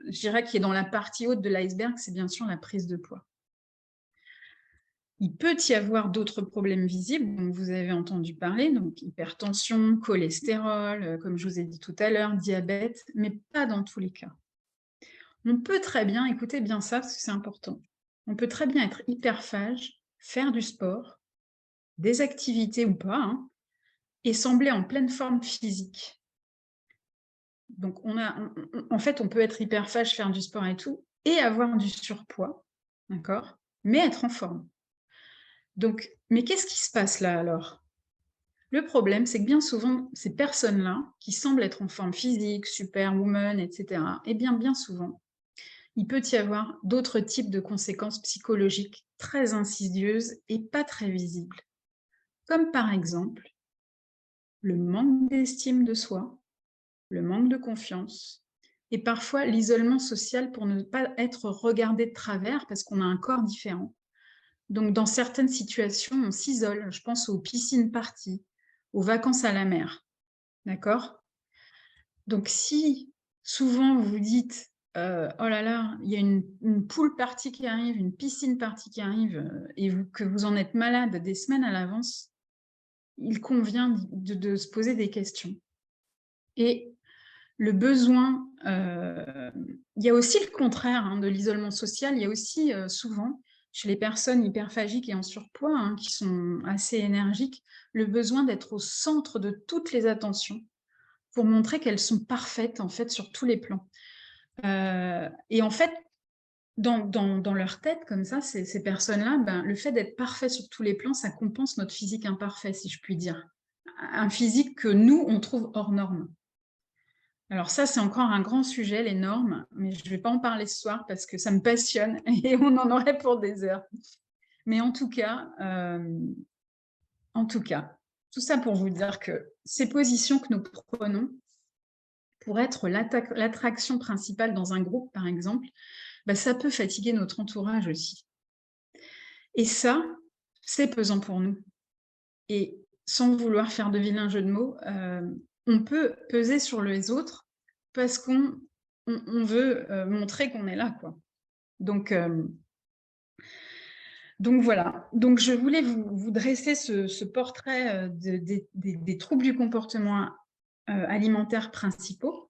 je dirais, qui est dans la partie haute de l'iceberg, c'est bien sûr la prise de poids. Il peut y avoir d'autres problèmes visibles dont vous avez entendu parler, donc hypertension, cholestérol, comme je vous ai dit tout à l'heure, diabète, mais pas dans tous les cas. On peut très bien, écoutez bien ça parce que c'est important, on peut très bien être hyperphage, faire du sport, des activités ou pas, hein, et sembler en pleine forme physique. Donc en fait, on peut être hyperphage, faire du sport et tout, et avoir du surpoids, d'accord, mais être en forme. Donc, mais qu'est-ce qui se passe là alors? Le problème, c'est que bien souvent, ces personnes-là, qui semblent être en forme physique, superwoman, etc., eh bien souvent, il peut y avoir d'autres types de conséquences psychologiques très insidieuses et pas très visibles. Comme par exemple, le manque d'estime de soi, le manque de confiance, et parfois l'isolement social pour ne pas être regardé de travers parce qu'on a un corps différent. Donc, dans certaines situations, on s'isole. Je pense aux piscines parties, aux vacances à la mer. D'accord? Donc, si souvent vous vous dites oh là là, il y a une pool party qui arrive, une piscine party qui arrive, et que vous en êtes malade des semaines à l'avance, il convient de se poser des questions. Et Le besoin, il y a aussi le contraire hein, de l'isolement social. Il y a aussi souvent, chez les personnes hyperphagiques et en surpoids, hein, qui sont assez énergiques, le besoin d'être au centre de toutes les attentions pour montrer qu'elles sont parfaites, en fait, sur tous les plans. Et en fait, dans leur tête, comme ça, ces personnes-là, ben, le fait d'être parfait sur tous les plans, ça compense notre physique imparfait, si je puis dire. Un physique que nous, on trouve hors norme. Alors ça, c'est encore un grand sujet, les normes, mais je ne vais pas en parler ce soir parce que ça me passionne et on en aurait pour des heures. Mais en tout cas, tout ça pour vous dire que ces positions que nous prenons pour être l'attraction principale dans un groupe, par exemple, bah, ça peut fatiguer notre entourage aussi. Et ça, c'est pesant pour nous. Et sans vouloir faire de vilain jeu de mots, on peut peser sur les autres parce qu'on veut montrer qu'on est là, quoi. Donc voilà. Donc je voulais vous dresser ce portrait des troubles du comportement alimentaire principaux.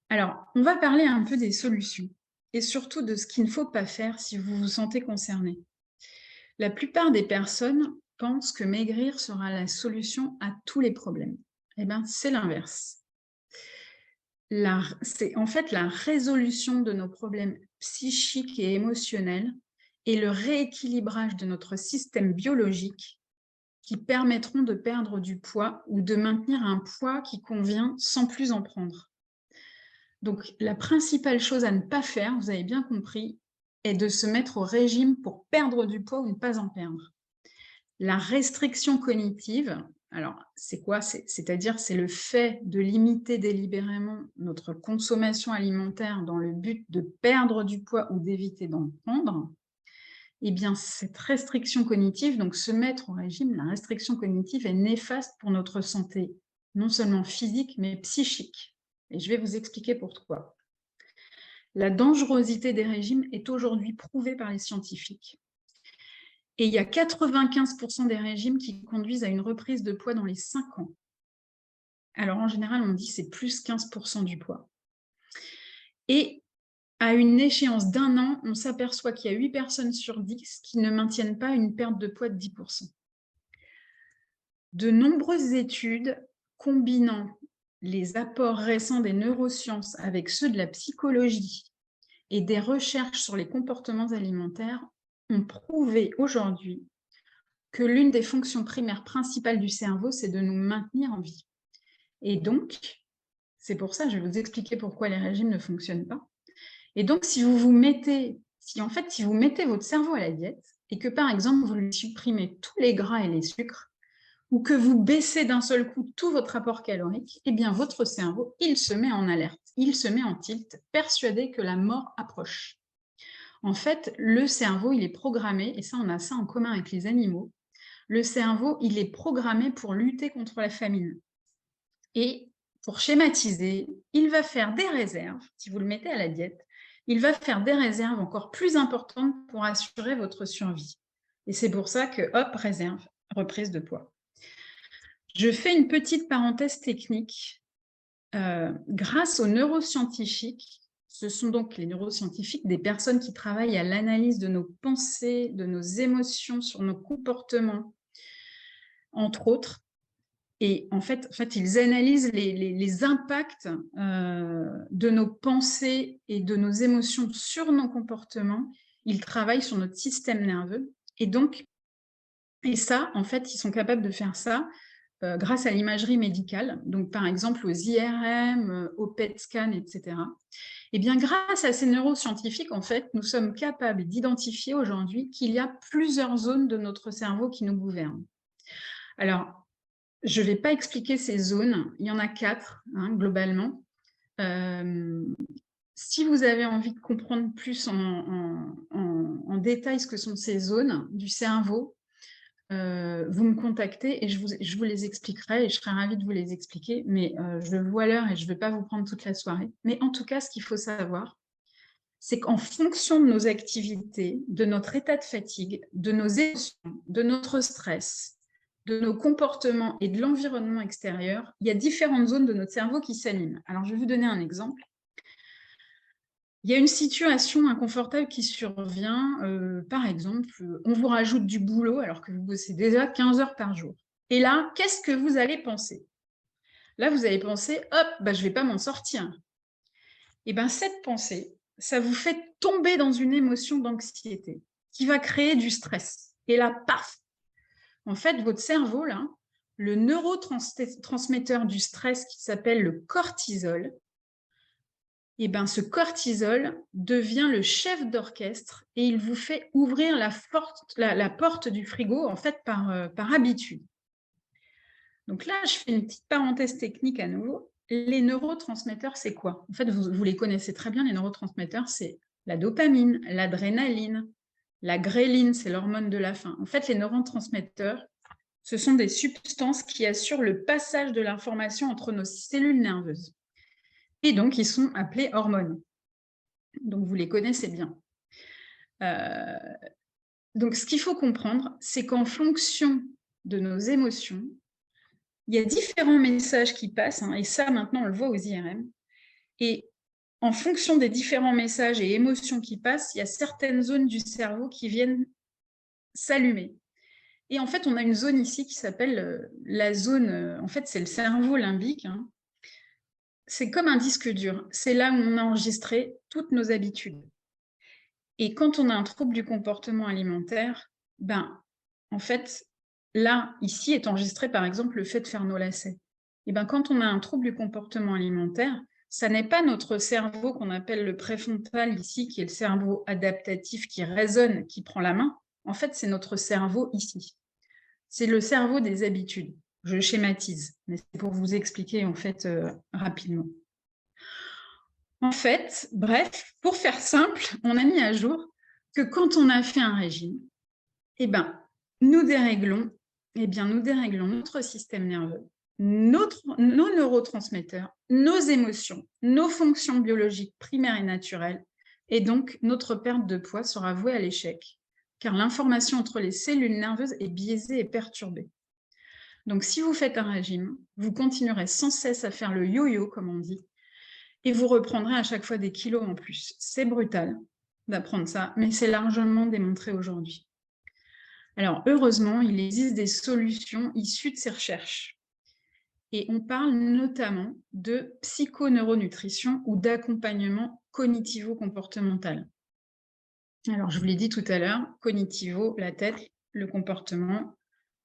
Alors, on va parler un peu des solutions et surtout de ce qu'il ne faut pas faire si vous vous sentez concerné. La plupart des personnes pensent que maigrir sera la solution à tous les problèmes. Eh bien, c'est l'inverse. C'est en fait la résolution de nos problèmes psychiques et émotionnels et le rééquilibrage de notre système biologique qui permettront de perdre du poids ou de maintenir un poids qui convient sans plus en prendre. Donc, la principale chose à ne pas faire, vous avez bien compris, est de se mettre au régime pour perdre du poids ou ne pas en perdre. La restriction cognitive, alors c'est quoi? C'est-à-dire c'est le fait de limiter délibérément notre consommation alimentaire dans le but de perdre du poids ou d'éviter d'en prendre. Eh bien, cette restriction cognitive, donc se mettre au régime, la restriction cognitive est néfaste pour notre santé, non seulement physique, mais psychique. Et je vais vous expliquer pourquoi. La dangerosité des régimes est aujourd'hui prouvée par les scientifiques. Et il y a 95% des régimes qui conduisent à une reprise de poids dans les 5 ans. Alors en général, on dit c'est plus 15% du poids. Et à une échéance d'1 an, on s'aperçoit qu'il y a 8 personnes sur 10 qui ne maintiennent pas une perte de poids de 10%. De nombreuses études combinant les apports récents des neurosciences avec ceux de la psychologie et des recherches sur les comportements alimentaires ont prouvé aujourd'hui que l'une des fonctions primaires principales du cerveau, c'est de nous maintenir en vie. Et donc, c'est pour ça, je vais vous expliquer pourquoi les régimes ne fonctionnent pas. Et donc, si vous mettez votre cerveau à la diète et que, par exemple, vous lui supprimez tous les gras et les sucres, ou que vous baissez d'un seul coup tout votre apport calorique, eh bien, votre cerveau, il se met en alerte, il se met en tilt, persuadé que la mort approche. En fait, le cerveau, il est programmé, et ça, on a ça en commun avec les animaux, le cerveau, il est programmé pour lutter contre la famine. Et pour schématiser, il va faire des réserves, si vous le mettez à la diète, il va faire des réserves encore plus importantes pour assurer votre survie. Et c'est pour ça que, hop, réserve, reprise de poids. Je fais une petite parenthèse technique. Grâce aux neuroscientifiques, ce sont donc les neuroscientifiques, des personnes qui travaillent à l'analyse de nos pensées, de nos émotions, sur nos comportements, entre autres. Et en fait ils analysent les impacts de nos pensées et de nos émotions sur nos comportements. Ils travaillent sur notre système nerveux. Et ça, en fait, ils sont capables de faire ça grâce à l'imagerie médicale, donc par exemple aux IRM, aux PET scans, etc. Et bien grâce à ces neuroscientifiques, en fait, nous sommes capables d'identifier aujourd'hui qu'il y a plusieurs zones de notre cerveau qui nous gouvernent. Alors, je ne vais pas expliquer ces zones, il y en a 4 hein, globalement. Si vous avez envie de comprendre plus en détail ce que sont ces zones du cerveau, vous me contactez et je vous les expliquerai et je serai ravie de vous les expliquer, mais je vois l'heure et je ne vais pas vous prendre toute la soirée. Mais en tout cas, ce qu'il faut savoir, c'est qu'en fonction de nos activités, de notre état de fatigue, de nos émotions, de notre stress, de nos comportements et de l'environnement extérieur, il y a différentes zones de notre cerveau qui s'animent. Alors, je vais vous donner un exemple. Il y a une situation inconfortable qui survient, par exemple, on vous rajoute du boulot alors que vous bossez déjà 15 heures par jour. Et là, qu'est-ce que vous allez penser? Là, vous allez penser, hop, bah, je ne vais pas m'en sortir. Et bien, cette pensée, ça vous fait tomber dans une émotion d'anxiété qui va créer du stress. Et là, paf! En fait, votre cerveau, là, le neurotransmetteur du stress qui s'appelle le cortisol, et ben ce cortisol devient le chef d'orchestre et il vous fait ouvrir la porte du frigo en fait par habitude. Donc là, je fais une petite parenthèse technique à nouveau. Les neurotransmetteurs, c'est quoi? En fait, vous les connaissez très bien, les neurotransmetteurs, c'est la dopamine, l'adrénaline, la gréline, c'est l'hormone de la faim. En fait, les neurotransmetteurs, ce sont des substances qui assurent le passage de l'information entre nos cellules nerveuses. Et donc, ils sont appelés hormones. Donc, vous les connaissez bien. Donc, ce qu'il faut comprendre, c'est qu'en fonction de nos émotions, il y a différents messages qui passent, et ça, maintenant, on le voit aux IRM. Et en fonction des différents messages et émotions qui passent, il y a certaines zones du cerveau qui viennent s'allumer. Et en fait, on a une zone ici qui s'appelle la zone, en fait, c'est le cerveau limbique. C'est comme un disque dur. C'est là où on a enregistré toutes nos habitudes. Et quand on a un trouble du comportement alimentaire, en fait, là, ici, est enregistré, par exemple, le fait de faire nos lacets. Et quand on a un trouble du comportement alimentaire, ça n'est pas notre cerveau qu'on appelle le préfrontal ici, qui est le cerveau adaptatif, qui raisonne, qui prend la main. En fait, c'est notre cerveau ici. C'est le cerveau des habitudes. Je schématise, mais c'est pour vous expliquer, en fait, rapidement. En fait, bref, pour faire simple, on a mis à jour que quand on a fait un régime, nous déréglons notre système nerveux, nos neurotransmetteurs, nos émotions, nos fonctions biologiques primaires et naturelles, et donc notre perte de poids sera vouée à l'échec, car l'information entre les cellules nerveuses est biaisée et perturbée. Donc si vous faites un régime, vous continuerez sans cesse à faire le yo-yo, comme on dit, et vous reprendrez à chaque fois des kilos en plus. C'est brutal d'apprendre ça, mais c'est largement démontré aujourd'hui. Alors, heureusement, il existe des solutions issues de ces recherches. Et on parle notamment de psychoneuronutrition ou d'accompagnement cognitivo-comportemental. Alors, je vous l'ai dit tout à l'heure, cognitivo, la tête, le comportement,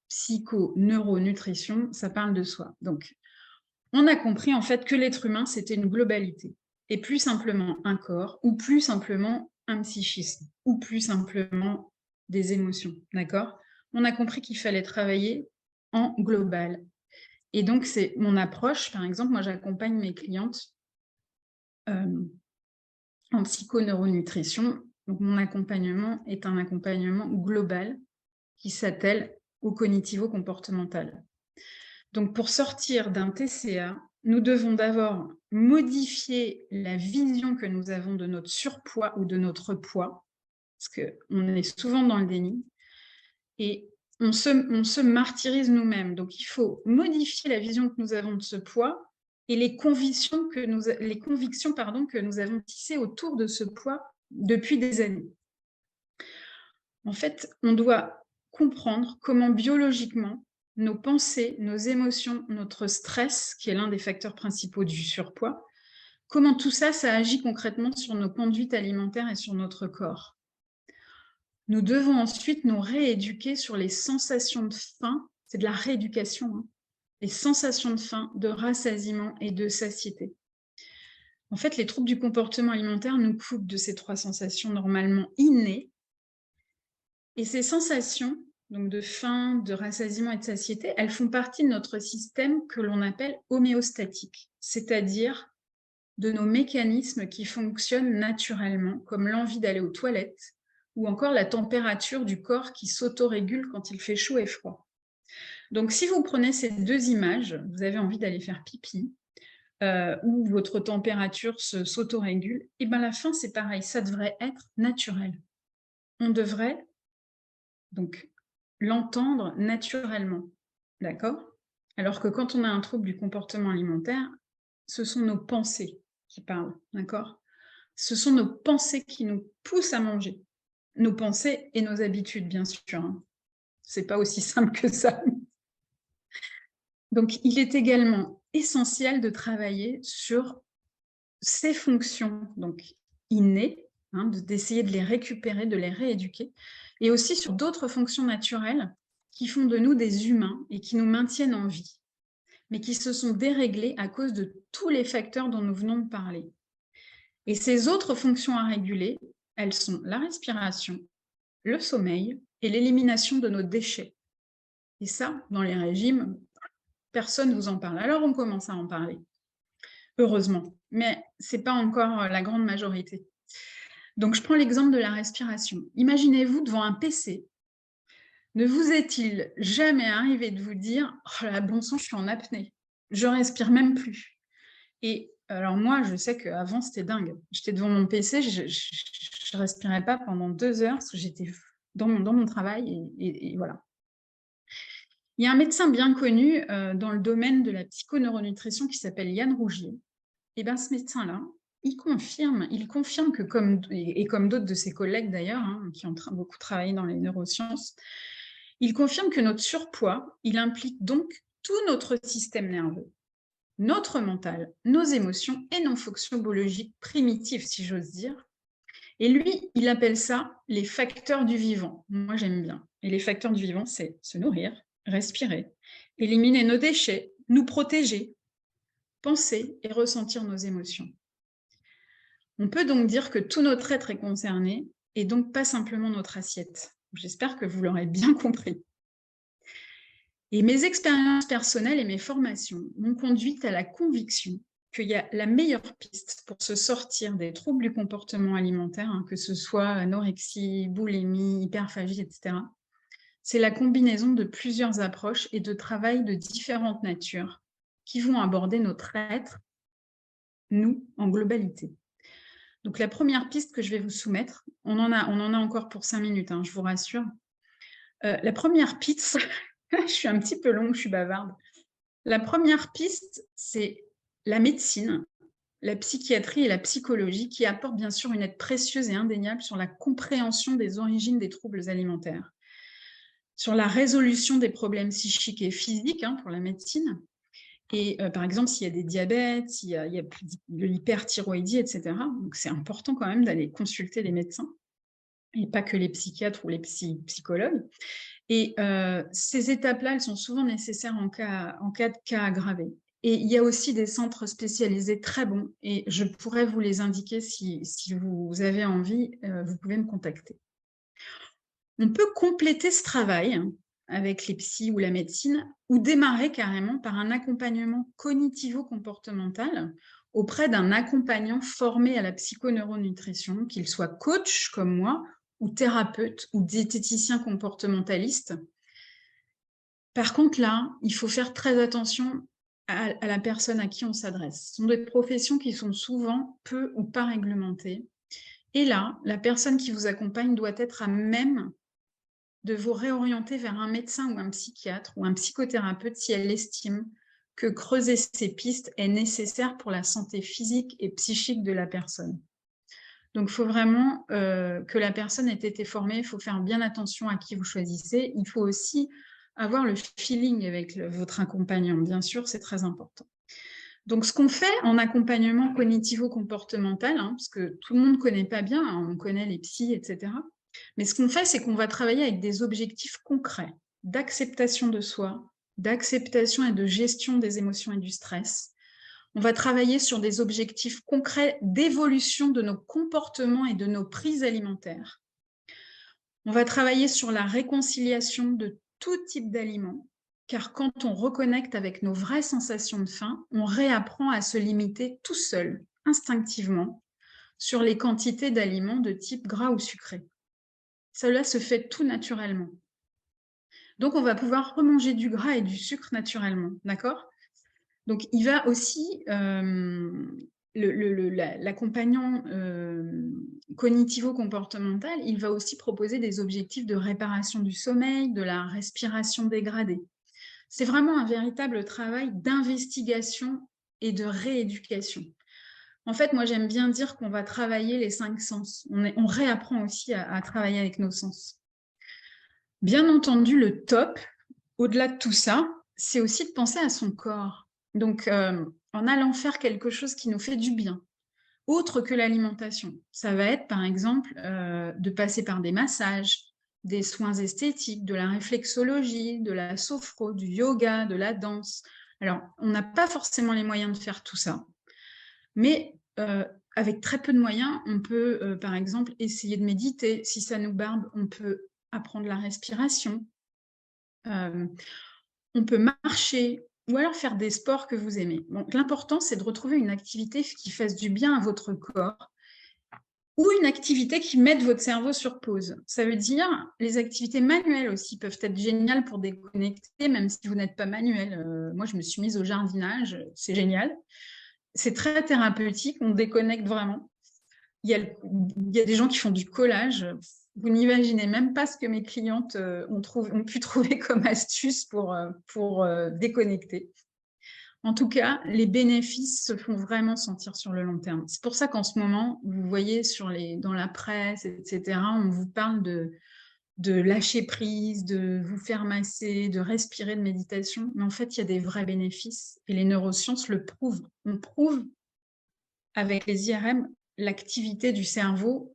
psychoneuronutrition, ça parle de soi. Donc, on a compris en fait que l'être humain, c'était une globalité, et plus simplement un corps, ou plus simplement un psychisme, ou plus simplement des émotions, d'accord? On a compris qu'il fallait travailler en global. Et donc, c'est mon approche, par exemple, moi j'accompagne mes clientes en psychoneuronutrition. Donc, mon accompagnement est un accompagnement global qui s'attelle au cognitivo-comportemental. Donc, pour sortir d'un TCA, nous devons d'abord modifier la vision que nous avons de notre surpoids ou de notre poids, parce qu'on est souvent dans le déni, et on se martyrise nous-mêmes. Donc, il faut modifier la vision que nous avons de ce poids et les convictions que nous avons tissées autour de ce poids depuis des années. En fait, on doit comprendre comment biologiquement, nos pensées, nos émotions, notre stress, qui est l'un des facteurs principaux du surpoids, comment tout ça, ça agit concrètement sur nos conduites alimentaires et sur notre corps. Nous devons ensuite nous rééduquer sur les sensations de faim, c'est de la rééducation, les sensations de faim, de rassasiement et de satiété. En fait, les troubles du comportement alimentaire nous coupent de ces trois sensations normalement innées. Et ces sensations, donc de faim, de rassasiement et de satiété, elles font partie de notre système que l'on appelle homéostatique, c'est-à-dire de nos mécanismes qui fonctionnent naturellement, comme l'envie d'aller aux toilettes ou encore la température du corps qui s'autorégule quand il fait chaud et froid. Donc, si vous prenez ces deux images, vous avez envie d'aller faire pipi, ou votre température s'autorégule, et bien la faim, c'est pareil, ça devrait être naturel. On devrait donc l'entendre naturellement. d'accord? Alors que quand on a un trouble du comportement alimentaire, ce sont nos pensées qui parlent, d'accord? Ce sont nos pensées qui nous poussent à manger. Nos pensées et nos habitudes, bien sûr, hein. C'est pas aussi simple que ça. Donc, il est également essentiel de travailler sur ces fonctions donc innées, hein, d'essayer de les récupérer, de les rééduquer, et aussi sur d'autres fonctions naturelles qui font de nous des humains et qui nous maintiennent en vie, mais qui se sont déréglées à cause de tous les facteurs dont nous venons de parler. Et ces autres fonctions à réguler, elles sont la respiration, le sommeil et l'élimination de nos déchets. Et ça, dans les régimes, personne ne vous en parle. Alors on commence à en parler, heureusement, mais ce n'est pas encore la grande majorité. Donc je prends l'exemple de la respiration. Imaginez-vous devant un PC. Ne vous est-il jamais arrivé de vous dire « Oh là, bon sang, je suis en apnée, je respire même plus ». Et alors moi, je sais qu'avant, c'était dingue. J'étais devant mon PC, je ne respirais pas pendant 2 heures parce que j'étais dans mon travail et voilà. Il y a un médecin bien connu dans le domaine de la psychoneuronutrition qui s'appelle Yann Rougier. Et bien ce médecin-là, il confirme que comme d'autres de ses collègues d'ailleurs, hein, qui ont beaucoup travaillé dans les neurosciences, il confirme que notre surpoids, il implique donc tout notre système nerveux, notre mental, nos émotions et nos fonctions biologiques primitives, si j'ose dire. Et lui, il appelle ça les facteurs du vivant. Moi, j'aime bien. Et les facteurs du vivant, c'est se nourrir, respirer, éliminer nos déchets, nous protéger, penser et ressentir nos émotions. On peut donc dire que tout notre être est concerné, et donc pas simplement notre assiette. J'espère que vous l'aurez bien compris. Et mes expériences personnelles et mes formations m'ont conduite à la conviction qu'il y a la meilleure piste pour se sortir des troubles du comportement alimentaire, hein, que ce soit anorexie, boulimie, hyperphagie, etc. C'est la combinaison de plusieurs approches et de travail de différentes natures qui vont aborder notre être, nous, en globalité. Donc la première piste que je vais vous soumettre, on en a encore pour 5 minutes, hein, je vous rassure. La première piste, je suis un petit peu longue, je suis bavarde. La première piste, c'est la médecine, la psychiatrie et la psychologie qui apportent bien sûr une aide précieuse et indéniable sur la compréhension des origines des troubles alimentaires, sur la résolution des problèmes psychiques et physiques, hein, pour la médecine. Et par exemple, s'il y a des diabètes, s'il y a de l'hyperthyroïdie, etc. Donc c'est important quand même d'aller consulter les médecins, et pas que les psychiatres ou les psychologues. Et ces étapes-là, elles sont souvent nécessaires en cas de cas aggravé. Et il y a aussi des centres spécialisés très bons, et je pourrais vous les indiquer si vous avez envie, vous pouvez me contacter. On peut compléter ce travail avec les psys ou la médecine, ou démarrer carrément par un accompagnement cognitivo-comportemental auprès d'un accompagnant formé à la psychoneuronutrition, qu'il soit coach comme moi, ou thérapeute, ou diététicien comportementaliste. Par contre, là, il faut faire très attention à la personne à qui on s'adresse. Ce sont des professions qui sont souvent peu ou pas réglementées. Et là, la personne qui vous accompagne doit être à même de vous réorienter vers un médecin ou un psychiatre ou un psychothérapeute si elle estime que creuser ces pistes est nécessaire pour la santé physique et psychique de la personne. Donc, il faut vraiment que la personne ait été formée, il faut faire bien attention à qui vous choisissez. Il faut aussi avoir le feeling avec votre accompagnant, bien sûr, c'est très important. Donc, ce qu'on fait en accompagnement cognitivo-comportemental, hein, parce que tout le monde ne connaît pas bien, hein, on connaît les psys, etc. Mais ce qu'on fait, c'est qu'on va travailler avec des objectifs concrets d'acceptation de soi, d'acceptation et de gestion des émotions et du stress. On va travailler sur des objectifs concrets d'évolution de nos comportements et de nos prises alimentaires. On va travailler sur la réconciliation de tout type d'aliments, car quand on reconnecte avec nos vraies sensations de faim, on réapprend à se limiter tout seul, instinctivement, sur les quantités d'aliments de type gras ou sucré. Cela se fait tout naturellement. Donc, on va pouvoir remanger du gras et du sucre naturellement, d'accord ? Donc, il va aussi, l'accompagnant cognitivo-comportemental, il va aussi proposer des objectifs de réparation du sommeil, de la respiration dégradée. C'est vraiment un véritable travail d'investigation et de rééducation. En fait, moi, j'aime bien dire qu'on va travailler les 5 sens. On réapprend aussi à travailler avec nos sens. Bien entendu, le top, au-delà de tout ça, c'est aussi de penser à son corps. Donc, en allant faire quelque chose qui nous fait du bien, autre que l'alimentation. Ça va être, par exemple, de passer par des massages, des soins esthétiques, de la réflexologie, de la sophro, du yoga, de la danse. Alors, on n'a pas forcément les moyens de faire tout ça, mais avec très peu de moyens, on peut, par exemple, essayer de méditer. Si ça nous barbe, on peut apprendre la respiration. On peut marcher ou alors faire des sports que vous aimez. Donc, l'important, c'est de retrouver une activité qui fasse du bien à votre corps ou une activité qui mette votre cerveau sur pause. Ça veut dire, les activités manuelles aussi peuvent être géniales pour déconnecter, même si vous n'êtes pas manuel. Moi, je me suis mise au jardinage, c'est génial. C'est très thérapeutique, on déconnecte vraiment. Il y a des gens qui font du collage. Vous n'imaginez même pas ce que mes clientes ont pu trouver comme astuce pour déconnecter. En tout cas, les bénéfices se font vraiment sentir sur le long terme. C'est pour ça qu'en ce moment, vous voyez dans la presse, etc., on vous parle de lâcher prise, de vous faire masser, de respirer, de méditation. Mais en fait, il y a des vrais bénéfices et les neurosciences le prouvent. On prouve avec les IRM l'activité du cerveau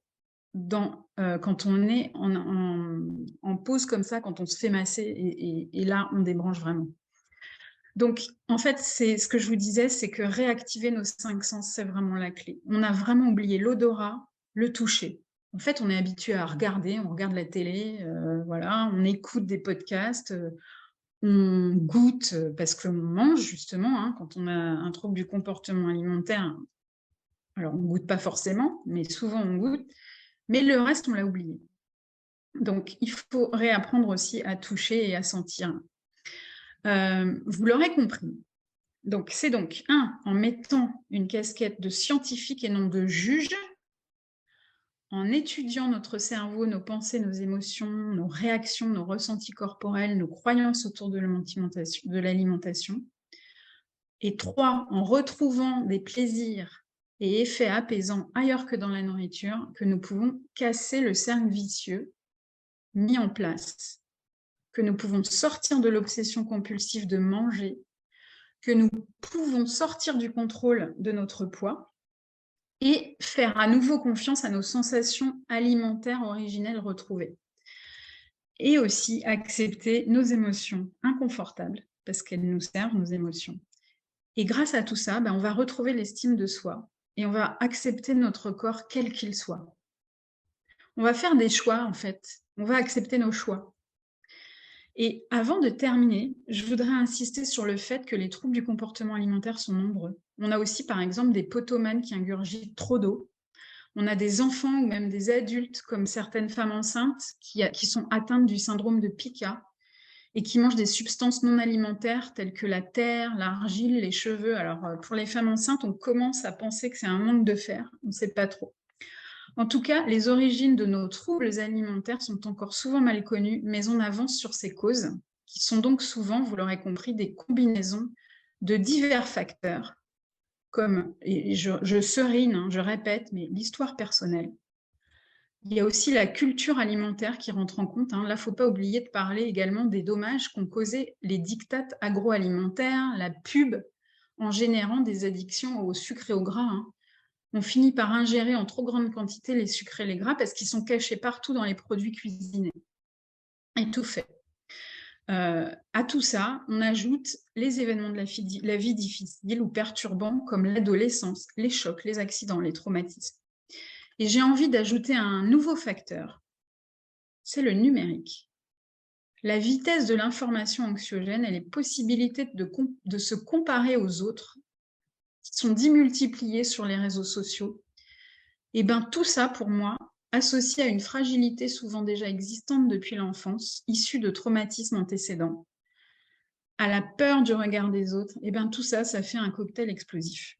quand on est en pause comme ça, quand on se fait masser, et là, on débranche vraiment. Donc, en fait, c'est ce que je vous disais, c'est que réactiver nos 5 sens, c'est vraiment la clé. On a vraiment oublié l'odorat, le toucher. En fait, on est habitué à regarder, on regarde la télé, voilà, on écoute des podcasts, on goûte parce qu'on mange justement, hein, quand on a un trouble du comportement alimentaire. Alors, on ne goûte pas forcément, mais souvent on goûte. Mais le reste, on l'a oublié. Donc, il faut réapprendre aussi à toucher et à sentir. Vous l'aurez compris. Donc, c'est donc, en mettant une casquette de scientifique et non de juge, en étudiant notre cerveau, nos pensées, nos émotions, nos réactions, nos ressentis corporels, nos croyances autour de l'alimentation. Et 3, en retrouvant des plaisirs et effets apaisants ailleurs que dans la nourriture, que nous pouvons casser le cercle vicieux mis en place, que nous pouvons sortir de l'obsession compulsive de manger, que nous pouvons sortir du contrôle de notre poids et faire à nouveau confiance à nos sensations alimentaires originelles retrouvées. Et aussi accepter nos émotions inconfortables, parce qu'elles nous servent, nos émotions. Et grâce à tout ça, on va retrouver l'estime de soi et on va accepter notre corps quel qu'il soit. On va faire des choix, en fait. On va accepter nos choix. Et avant de terminer, je voudrais insister sur le fait que les troubles du comportement alimentaire sont nombreux. On a aussi, par exemple, des potomanes qui ingurgitent trop d'eau. On a des enfants ou même des adultes, comme certaines femmes enceintes, qui sont atteintes du syndrome de Pica et qui mangent des substances non alimentaires telles que la terre, l'argile, les cheveux. Alors, pour les femmes enceintes, on commence à penser que c'est un manque de fer. On ne sait pas trop. En tout cas, les origines de nos troubles alimentaires sont encore souvent mal connues, mais on avance sur ces causes, qui sont donc souvent, vous l'aurez compris, des combinaisons de divers facteurs, comme, et je serine, je répète, mais l'histoire personnelle. Il y a aussi la culture alimentaire qui rentre en compte. Là, il ne faut pas oublier de parler également des dommages qu'ont causés les dictates agroalimentaires, la pub, en générant des addictions au sucre et au gras. On finit par ingérer en trop grande quantité les sucres et les gras parce qu'ils sont cachés partout dans les produits cuisinés. Et tout fait. À tout ça, on ajoute les événements de la vie difficile ou perturbants comme l'adolescence, les chocs, les accidents, les traumatismes. Et j'ai envie d'ajouter un nouveau facteur, c'est le numérique. La vitesse de l'information anxiogène et les possibilités de se comparer aux autres qui sont démultipliées sur les réseaux sociaux, et tout ça, pour moi, associé à une fragilité souvent déjà existante depuis l'enfance, issue de traumatismes antécédents, à la peur du regard des autres, tout ça, ça fait un cocktail explosif.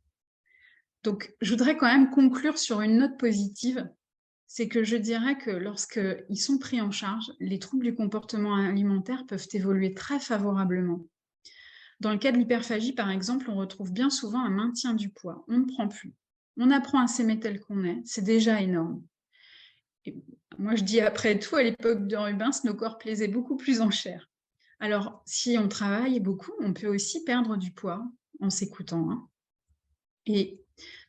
Donc, je voudrais quand même conclure sur une note positive, c'est que je dirais que lorsqu'ils sont pris en charge, les troubles du comportement alimentaire peuvent évoluer très favorablement Dans le cas de l'hyperphagie, par exemple, on retrouve bien souvent un maintien du poids. On ne prend plus. On apprend à s'aimer tel qu'on est. C'est déjà énorme. Et moi, je dis après tout, à l'époque de Rubens, nos corps plaisaient beaucoup plus en chair. Alors, si on travaille beaucoup, on peut aussi perdre du poids en s'écoutant, hein. Et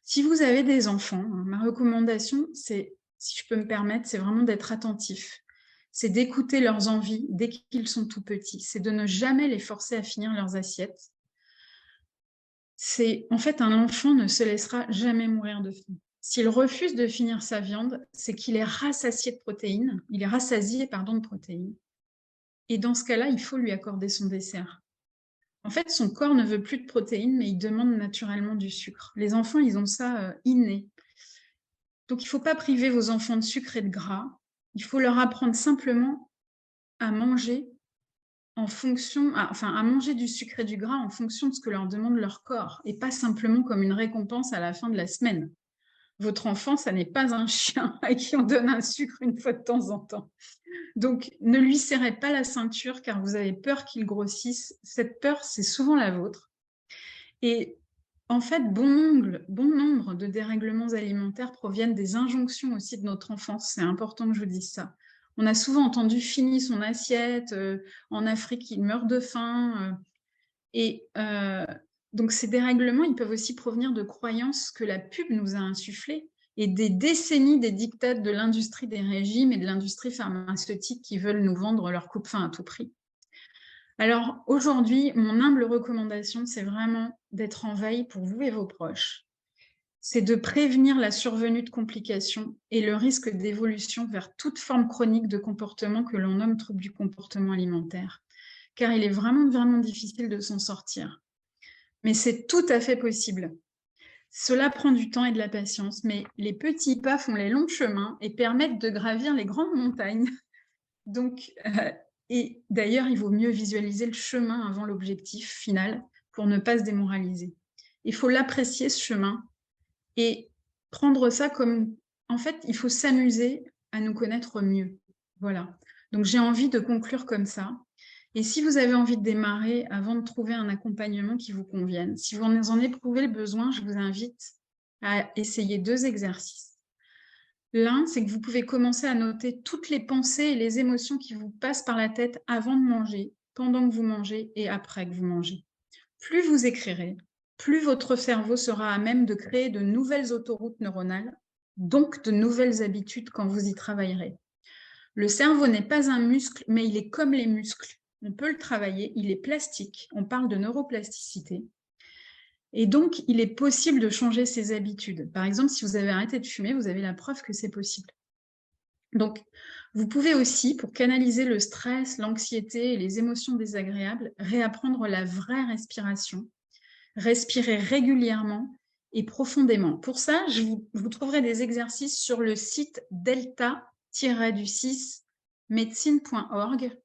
si vous avez des enfants, hein, ma recommandation, c'est, si je peux me permettre, c'est vraiment d'être attentif. C'est d'écouter leurs envies dès qu'ils sont tout petits. C'est de ne jamais les forcer à finir leurs assiettes. En fait, un enfant ne se laissera jamais mourir de faim. S'il refuse de finir sa viande, c'est qu'il est rassasié de protéines. Il est rassasié, pardon, de protéines. Et dans ce cas-là, il faut lui accorder son dessert. En fait, son corps ne veut plus de protéines, mais il demande naturellement du sucre. Les enfants, ils ont ça inné. Donc, il ne faut pas priver vos enfants de sucre et de gras. Il faut leur apprendre simplement à manger à manger du sucre et du gras en fonction de ce que leur demande leur corps, et pas simplement comme une récompense à la fin de la semaine. Votre enfant, ça n'est pas un chien à qui on donne un sucre une fois de temps en temps. Donc, ne lui serrez pas la ceinture car vous avez peur qu'il grossisse. Cette peur, c'est souvent la vôtre. Et en fait, bon nombre de dérèglements alimentaires proviennent des injonctions aussi de notre enfance. C'est important que je vous dise ça. On a souvent entendu « fini son assiette », en Afrique, il meurt de faim. Donc, ces dérèglements, ils peuvent aussi provenir de croyances que la pub nous a insufflées et des décennies des dictats de l'industrie des régimes et de l'industrie pharmaceutique qui veulent nous vendre leur coupe-faim à tout prix. Alors, aujourd'hui, mon humble recommandation, c'est vraiment d'être en veille pour vous et vos proches. C'est de prévenir la survenue de complications et le risque d'évolution vers toute forme chronique de comportement que l'on nomme trouble du comportement alimentaire, car il est vraiment, vraiment difficile de s'en sortir. Mais c'est tout à fait possible. Cela prend du temps et de la patience, mais les petits pas font les longs chemins et permettent de gravir les grandes montagnes. Donc, et d'ailleurs, il vaut mieux visualiser le chemin avant l'objectif final pour ne pas se démoraliser. Il faut l'apprécier, ce chemin, et prendre ça comme... En fait, il faut s'amuser à nous connaître mieux. Voilà. Donc, j'ai envie de conclure comme ça. Et si vous avez envie de démarrer avant de trouver un accompagnement qui vous convienne, si vous en éprouvez le besoin, je vous invite à essayer 2 exercices. L'un, c'est que vous pouvez commencer à noter toutes les pensées et les émotions qui vous passent par la tête avant de manger, pendant que vous mangez et après que vous mangez. Plus vous écrirez, plus votre cerveau sera à même de créer de nouvelles autoroutes neuronales, donc de nouvelles habitudes quand vous y travaillerez. Le cerveau n'est pas un muscle, mais il est comme les muscles. On peut le travailler, il est plastique, on parle de neuroplasticité. Et donc, il est possible de changer ses habitudes. Par exemple, si vous avez arrêté de fumer, vous avez la preuve que c'est possible. Donc, vous pouvez aussi, pour canaliser le stress, l'anxiété et les émotions désagréables, réapprendre la vraie respiration, respirer régulièrement et profondément. Pour ça, vous trouverez des exercices sur le site delta-du6 médecine.org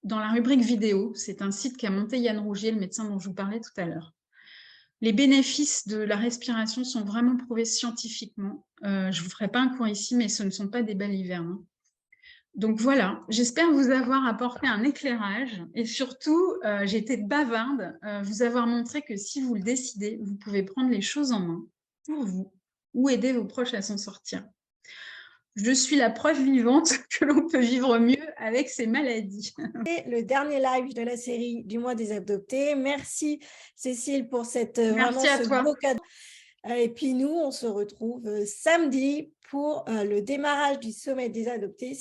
dans la rubrique vidéo. C'est un site qu'a monté Yann Rougier, le médecin dont je vous parlais tout à l'heure. Les bénéfices de la respiration sont vraiment prouvés scientifiquement. Je ne vous ferai pas un cours ici, mais ce ne sont pas des balivernes, hein. Donc voilà, j'espère vous avoir apporté un éclairage et surtout, j'ai été bavarde, vous avoir montré que si vous le décidez, vous pouvez prendre les choses en main pour vous ou aider vos proches à s'en sortir. Je suis la preuve vivante que l'on peut vivre mieux avec ces maladies. Et le dernier live de la série du mois des adoptés. Merci Cécile pour Merci à toi. beau cadeau. Et puis nous, on se retrouve samedi pour le démarrage du sommet des adoptés.